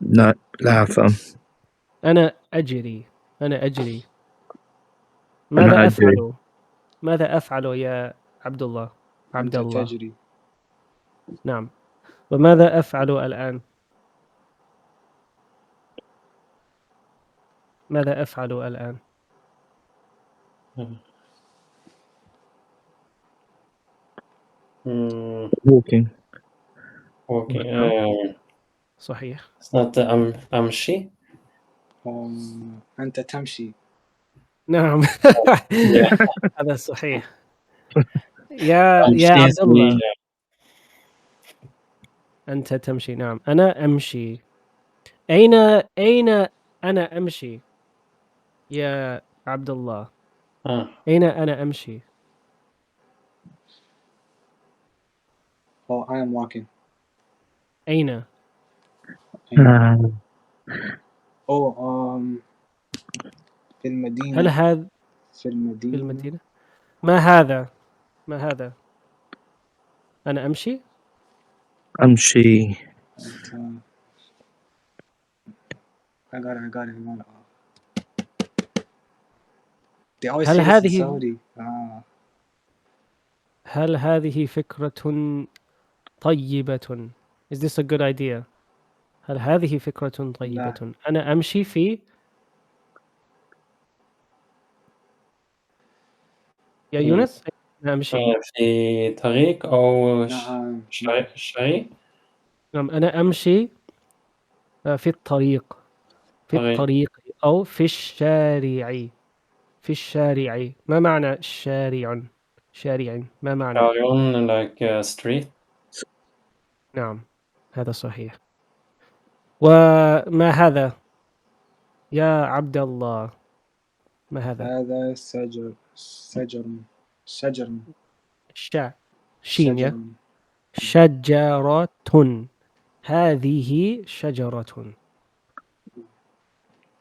لا أفهم. أنا أجري. أنا ماذا أجري. أفعل؟ ماذا أفعل يا عبد الله؟ عبد أنت الله. تجري. نعم. وماذا أفعل الآن؟ ماذا أفعل الآن؟ walking. صحيح. It's not أمشي. أنت تمشي. نعم. هذا صحيح. يا عبد الله، أنت تمشي. نعم، أنا أمشي. أين أنا أمشي يا عبد الله؟ أين أنا أمشي؟ I am walking. أين؟ في المدينة. هل هذا في المدينة؟ ما هذا؟ أنا أمشي. أمشي. I got it. They always هل say this in هذه Saudi. هل هذه فكرة طيبة؟ Is this a good idea? هل هذه فكرة طيبة؟ لا. أنا أمشي في يا يونس، أنا أمشي في طريق أو نعم. شيء. نعم، أنا أمشي في الطريق. في الطريق أو في الشارع. في الشارع. ما معنى شارع؟ ما معنى؟ شارع like street. نعم، هذا صحيح. وما هذا يا عبد الله؟ ما هذا؟ هذا شجر. شين يا شجرة. هذه شجرة.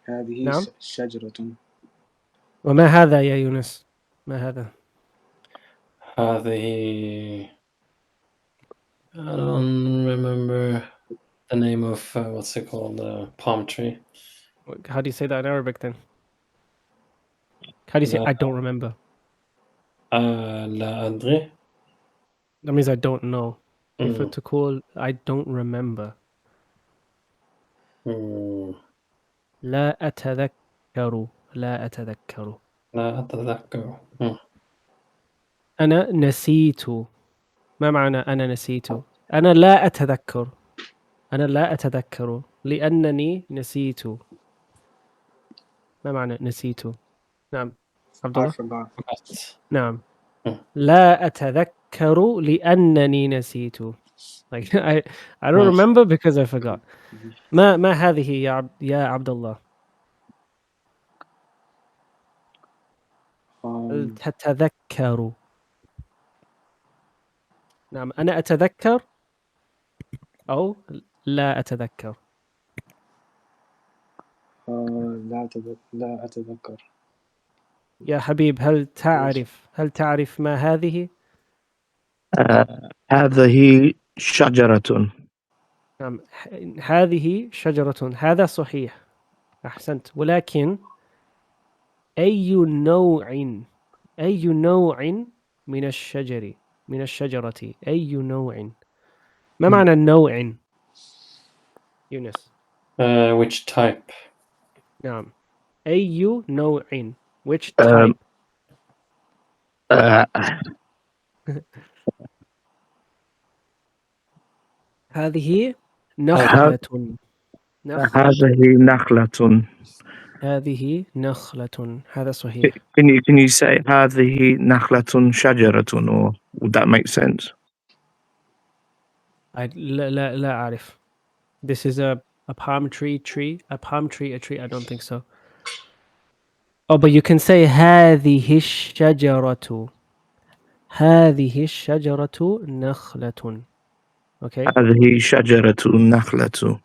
هذه نعم. شجرة. وما هذا يا يونس؟ ما هذا؟ هذه I don't remember the name of what's it called, palm tree. How do you say that in Arabic then? How do you say I don't remember? لا أدري. That means I don't know. Refer to call I don't remember. لا أتذكر. أنا نسيت. ما معنى أنا نسيت؟ أنا لا أتذكر لأنني نسيت. ما معنى نسيت؟ نعم عبد I الله. forgot. But نعم. Hmm. لا أتذكر لأنني نسيت. Like I don't Nice. remember because I forgot. ما هذه يا عبد الله؟ تتذكر. نعم أنا أتذكر أو لا أتذكر. لا أتذكر. يا حبيب هل تعرف ما هذه؟ هذه شجرة. نعم هذه شجرة. هذا صحيح. أحسنت. ولكن أي نوع من الشجرة أي نوع؟ ما معنى النوع يونس؟ Which type? نعم أي نوع which Um, type؟ uh, هذه ه- نخلة. هذه نخلة. هذه نخلة. هذا صحيح. Can you say هذه نخلة شجرة, or would that make sense? لا أعرف. This is a palm tree. A palm tree, a tree. I don't think so. Oh, but you can say هذه الشجرة. هذه الشجرة نخلة. Okay, هذه شجرة نخلة.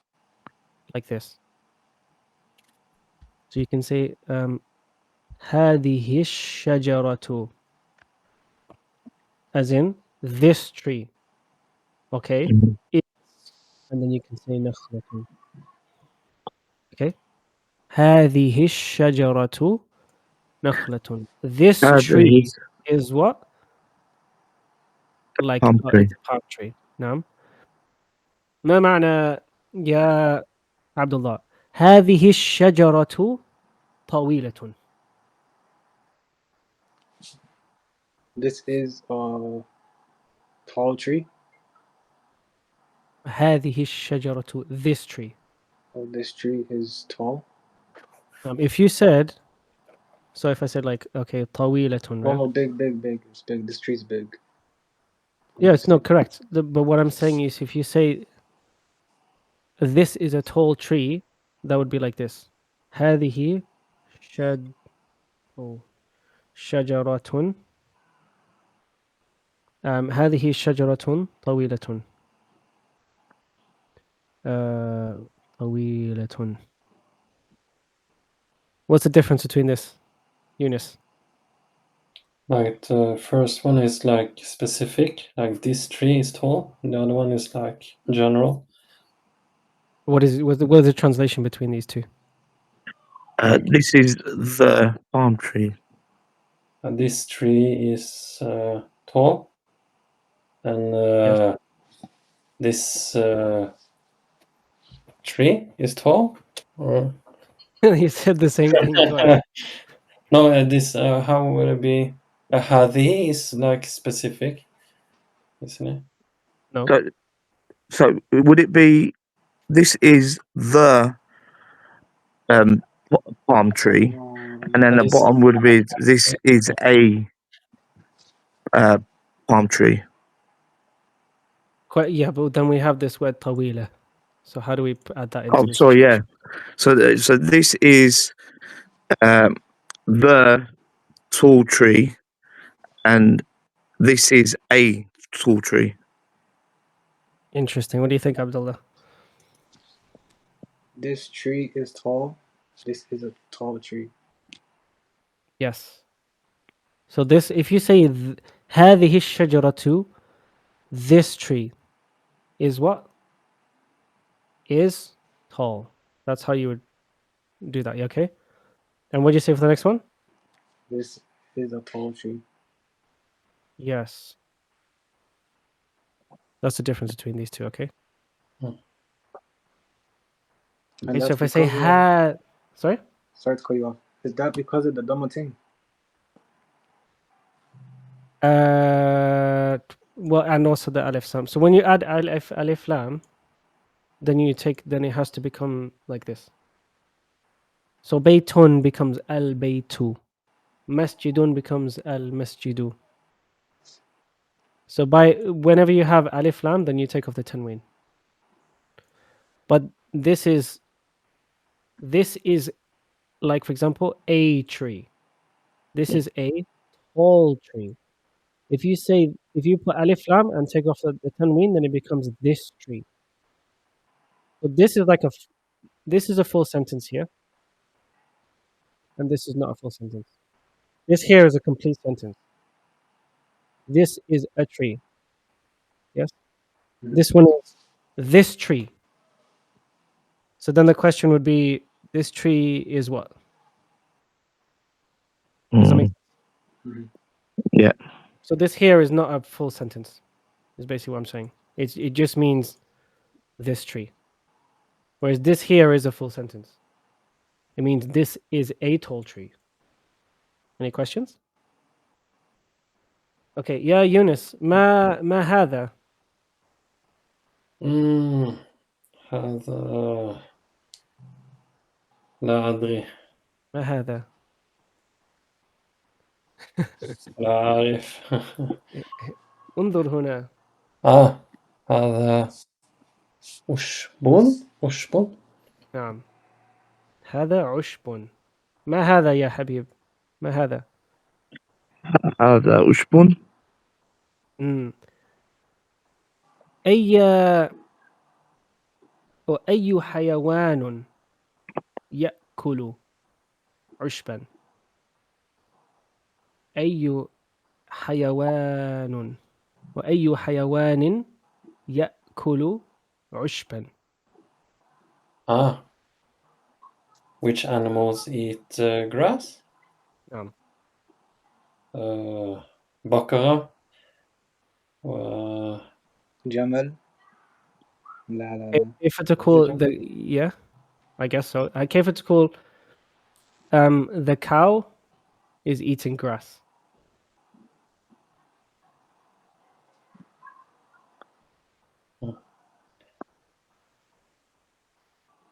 like this. So you can say هذه الشجرة, as in this tree. Okay, Mhm. and then you can say نخلة. Okay, هذه الشجرة نخلة. This هذه tree is what? Like palm tree. it's a palm tree. نعم. ما معنى يا عبد الله هذه الشجرة طويلة؟ This is a tall tree. هذه الشجرة this tree. Oh, this tree is tall. If you said, so if I said like, okay, طويلة, right? Oh, big. It's big. This tree's big. Yeah, it's not correct. But what I'm saying is if you say this is a tall tree, that would be like this. هذه شجرة هذه شجرة طويلة. طويلة. What's the difference between this, Eunice? Like the first one is like specific, like this tree is tall. And the other one is like general. What is the translation between these two? This is the palm tree. And this tree is tall, and Yes. this tree is tall. Or You said the same thing twice. no, this how will it be? Hadi is like specific, isn't it? No. So would it be this is the palm tree, and then But the this- bottom would be this is a palm tree. Quite, yeah, but then we have this word طويلة. So how do we add that into Oh, the sorry, yeah. situation? So this is the tall tree, and this is a tall tree. Interesting. What do you think, Abdullah? This tree is tall. This is a tall tree. Yes. So this, if you say هذه الشجرة, this tree is what? Is tall. That's how you would do that. Okay. And what do you say for the next one? This is a tall tree. Yes. That's the difference between these two. Okay. And Okay. So that's if I say because of- sorry. Sorry to cut you off. Is that because of the Dhamma Well, and also the alif lam. So when you add alif lam, then it has to become like this. So baytun becomes al-baytu. Masjidun becomes al-masjidu. So whenever you have alif lam, then you take off the tanween. But this is like, for example, a tree. This is a tall tree. If you put alif lam and take off the tanween, then it becomes this tree. So this is a full sentence here, and this is not a full sentence. This here is a complete sentence. This is a tree. Yes. This one is this tree. So then the question would be, this tree is what? Does that make sense? Yeah. So this here is not a full sentence, is basically what I'm saying. It just means this tree. Whereas this here is a full sentence. It means this is a tall tree. Any questions? Okay, yeah, Yunus. ما هذا؟ هذا لا أدري ما هذا؟ لا أعرف انظر هنا. هذا عشب نعم. هذا عشب. ما هذا يا حبيب؟ ما هذا؟ هذا عشب. أي حيوان يأكل عشبا؟ أي حيوان وأي حيوان يأكل عشبا؟ Which animals eat grass? نعم. بقرة جمل. لا. كيف تقول yeah, I guess so. كيف تقول the cow is eating grass?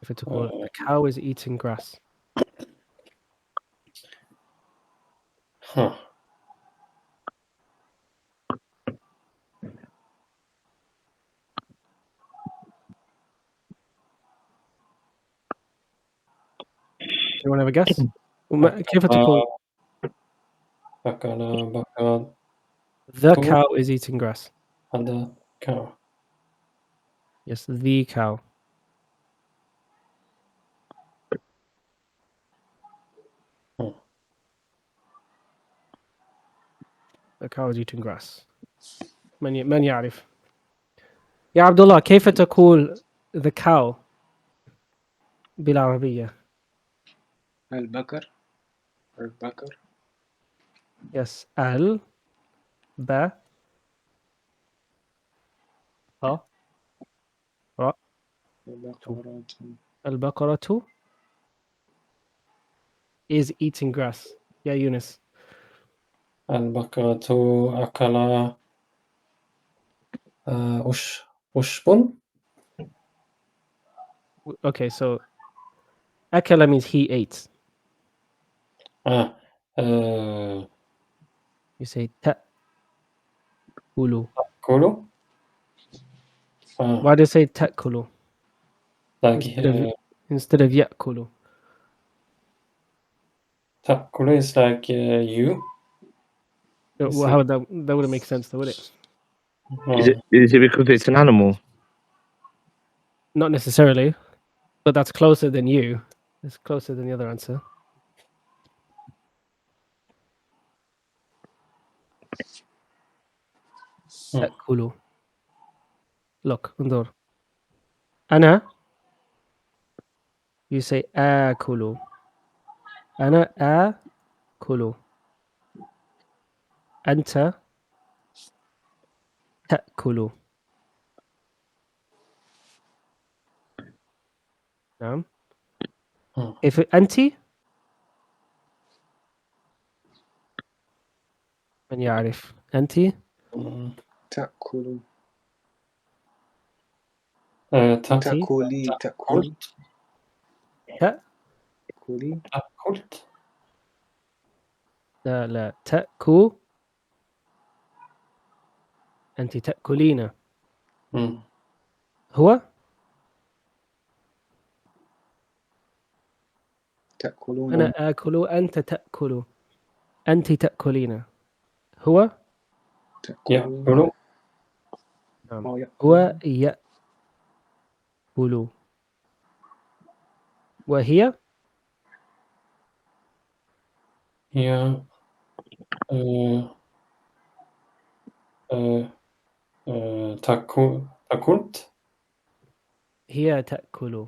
كيف تقول the cow is eating grass? Anyone have a guess? كيف تقول بقرة the cow is eating grass? هذا cow. Yes, the cow. The cow is eating grass. من يعرف؟ يا عبد الله كيف تقول the cow بالعربية؟ البقر. Yes, ال ب ها را البقرة is eating grass. يا يونس. البقرة أكل عشب. Okay, so أكل means he ate. You say تأكل. كولو. Why do you say تأكل Like instead of يأكل? تأكل is like you. Well, how that wouldn't make sense, though, would it? Is it because it's an animal? Not necessarily, but that's closer than you. It's closer than the other answer. تأكل. Look, انظر. أنا. You say آكل. أنا آكل. أنت تأكل. نعم. If أنت من يعرف أنت تأكل. تأكل. تأكلي. تأكلي أكلت لا لا تأكل أنت تأكلين مم. هو تأكلون أنا آكل أنت تأكل أنت تأكلين هو تأكلون يأكل نعم أو هو يأكلون يأكل وهي هي آه، آه، تأكلت هي تأكل.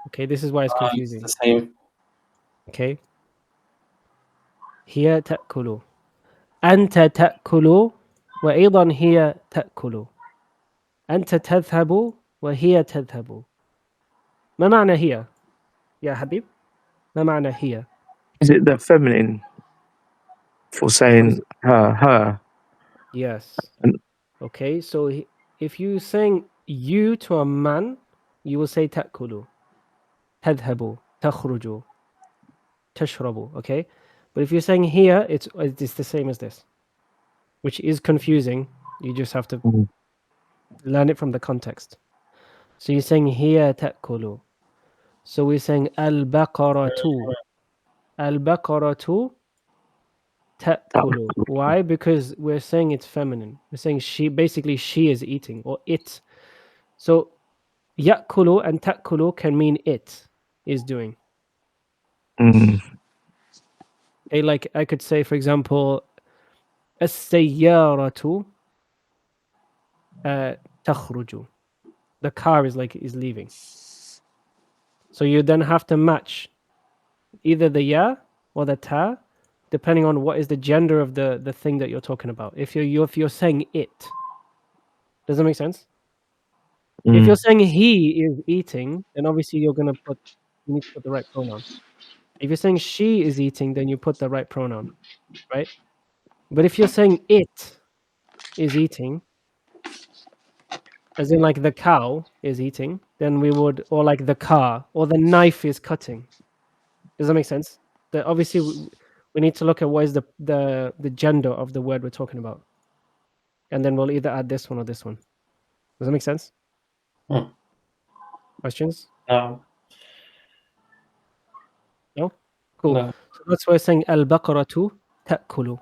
Okay, this is why it's it's confusing. the same. Okay, هي تأكل أنت تأكل وأيضا هي تأكل أنت تذهب وهي تذهب. ما معنى هي يا حبيب؟ ما معنى هي؟ Is it the feminine for What is saying it? her? Yes. And- Okay, so if you saying you to a man, you will say تأكل تذهب تخرج تشرب. Okay, but if you're saying here, it's the same as this, which is confusing. You just have to Mm. learn it from the context. So you're saying here تأكل. So we're saying البقرة البقرة تأكل. Why? Because we're saying it's feminine. We're saying she is eating or it. So يأكل and تأكل can mean it is doing. Mm. Okay, like I could say, for example, السيارة تخرج. The car is leaving. So you then have to match either the ya or the ta, depending on what is the gender of the thing that you're talking about. If you're saying it, does that make sense? If you're Mm. saying he is eating, then obviously you need to put the right pronoun. If you're saying she is eating, then you put the right pronoun, right? But if you're saying it is eating, as in like the cow is eating, then we would, or like the car, or the knife is cutting. Does that make sense? That obviously we need to look at what is the gender of the word we're talking about, and then we'll either add this one or this one. Does that make sense? Hmm. Questions? No, No? Cool. no. So that's why we're saying al-baqaratu ta'kulu.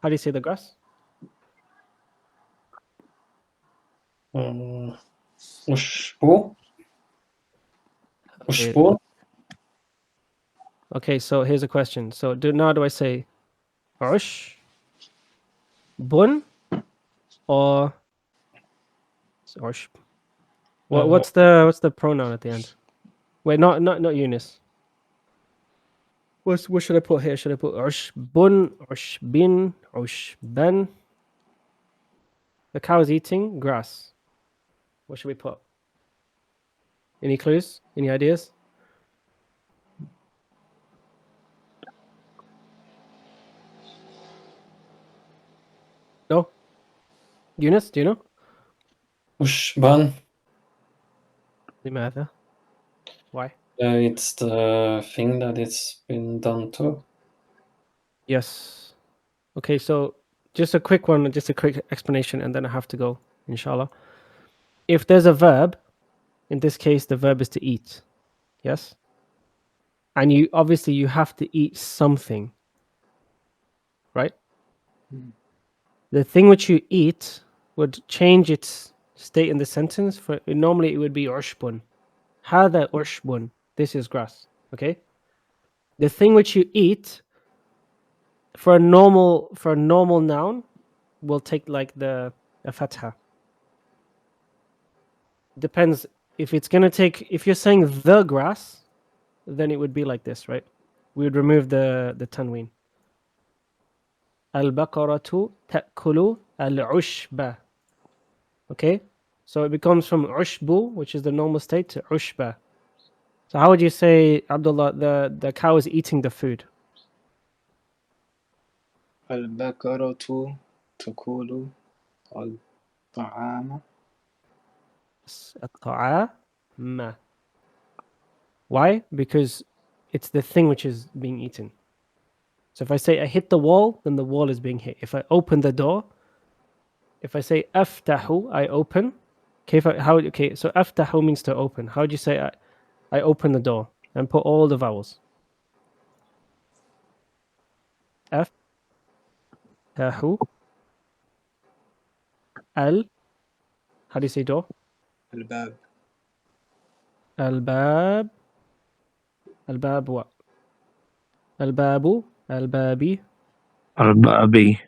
How do you say the grass? أشبو Okay. أشبو Okay, so here's a question. So do I say ush, bun, or ush? What's the pronoun at the end? Wait, not Eunice. What should I put here? Should I put ush bun, ush bin, ush ben? The cow is eating grass. What should we put? Any clues? Any ideas? No? Eunice, do you know? أشبان. لماذا? Why? It's the thing that it's been done to. Yes. Okay, so just a quick explanation, and then I have to go, inshallah. If there's a verb, in this case, the verb is to eat. Yes? And you have to eat something, right? The thing which you eat would change its state in the sentence. Normally it would be ushbun. Hada ushbun. This is grass. Okay? The thing which you eat for a normal noun will take like a fatha. Depends if you're saying the grass, then it would be like this, right? We would remove the tanween. Al-baqaratu ta'kulu al-ushba. Okay? So it becomes from ushbu, which is the normal state, to ushba. So how would you say, Abdullah, the cow is eating the food? البقرة تأكل الطعام الطعام. Why? Because it's the thing which is being eaten. So if I say I hit the wall, then the wall is being hit. If I open the door, if I say aftahu, I open. Okay, so aftahu means to open. How do you say I open the door? And put all the vowels. Aftahu. Al. How do you say door? Al-bab. Al-bab. Al-bab what? Al-babu. Al-babi. Al-Babi.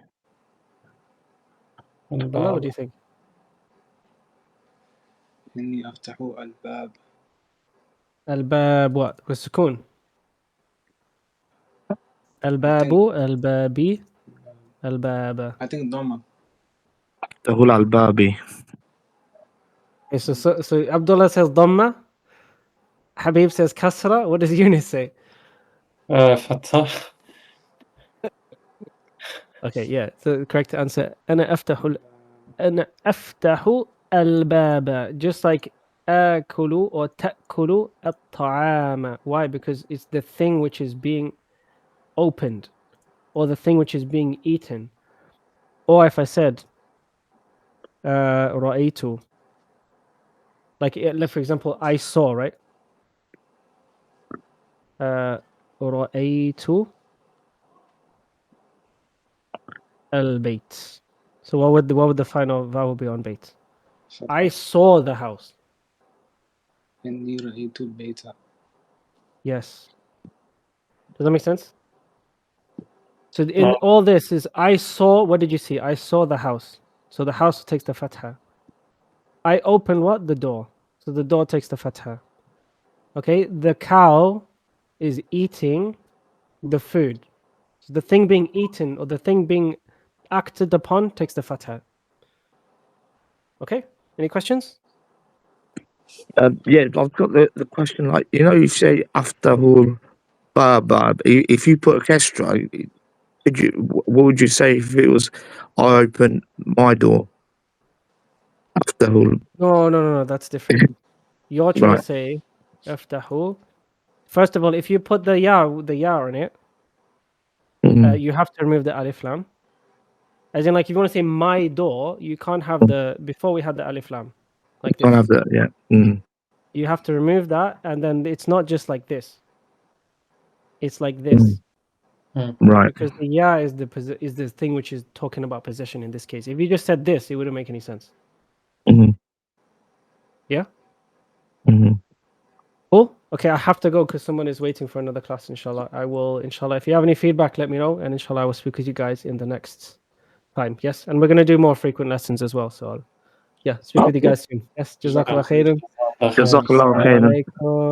Allah, what do you think? إني أفتح الباب. Al-bab what? With sukoon. Al-babu. Al-babi. Al-baba. I think Dhamma. Tahul Al-Babi. Okay, so Abdullah says Dhamma. Habib says Kasra. What does Yunus say? فتح. Okay, yeah. So the correct answer. أنا أفتح الباب. Just like آكل or تأكل الطعام. Why? Because it's the thing which is being opened, or the thing which is being eaten. Or if I said رأيت, like for example, I saw, right? رأيت البيت. So what would the final vowel be on bait? I saw the house. إني رأيت البيت. Yes. Does that make sense? So in all this is I saw. What did you see? I saw the house. So the house takes the fatha. I open what? The door. So the door takes the fatha. Okay. The cow is eating the food. So the thing being eaten or the thing being acted upon takes the fatha. Okay. Any questions? Yeah, I've got the question. Like, you say Aftahul Bab. If you put a kestra, what would you say if it was I open my door? Aftahul. No. That's different. You're trying Right. to say aftahu. First of all, if you put the ya in it, Mhm. you have to remove the alif lam. As in, like, if you want to say my door, you can't have before we had the alif lam, like Can't have this. that. Yeah. Mm. You have to remove that, and then it's not just like this. It's like this. Right. Because the ya is the thing which is talking about possession in this case. If you just said this, it wouldn't make any sense. Mm-hmm. Yeah? Mm-hmm. Cool. Okay, I have to go because someone is waiting for another class, inshallah. I will, inshallah. If you have any feedback, let me know, and inshallah, I will speak with you guys in the next time. Yes, and we're going to do more frequent lessons as well. So, speak with you guys soon. Yes, jazakallah khairan. Jazakallah khairan. Assalamu alaikum.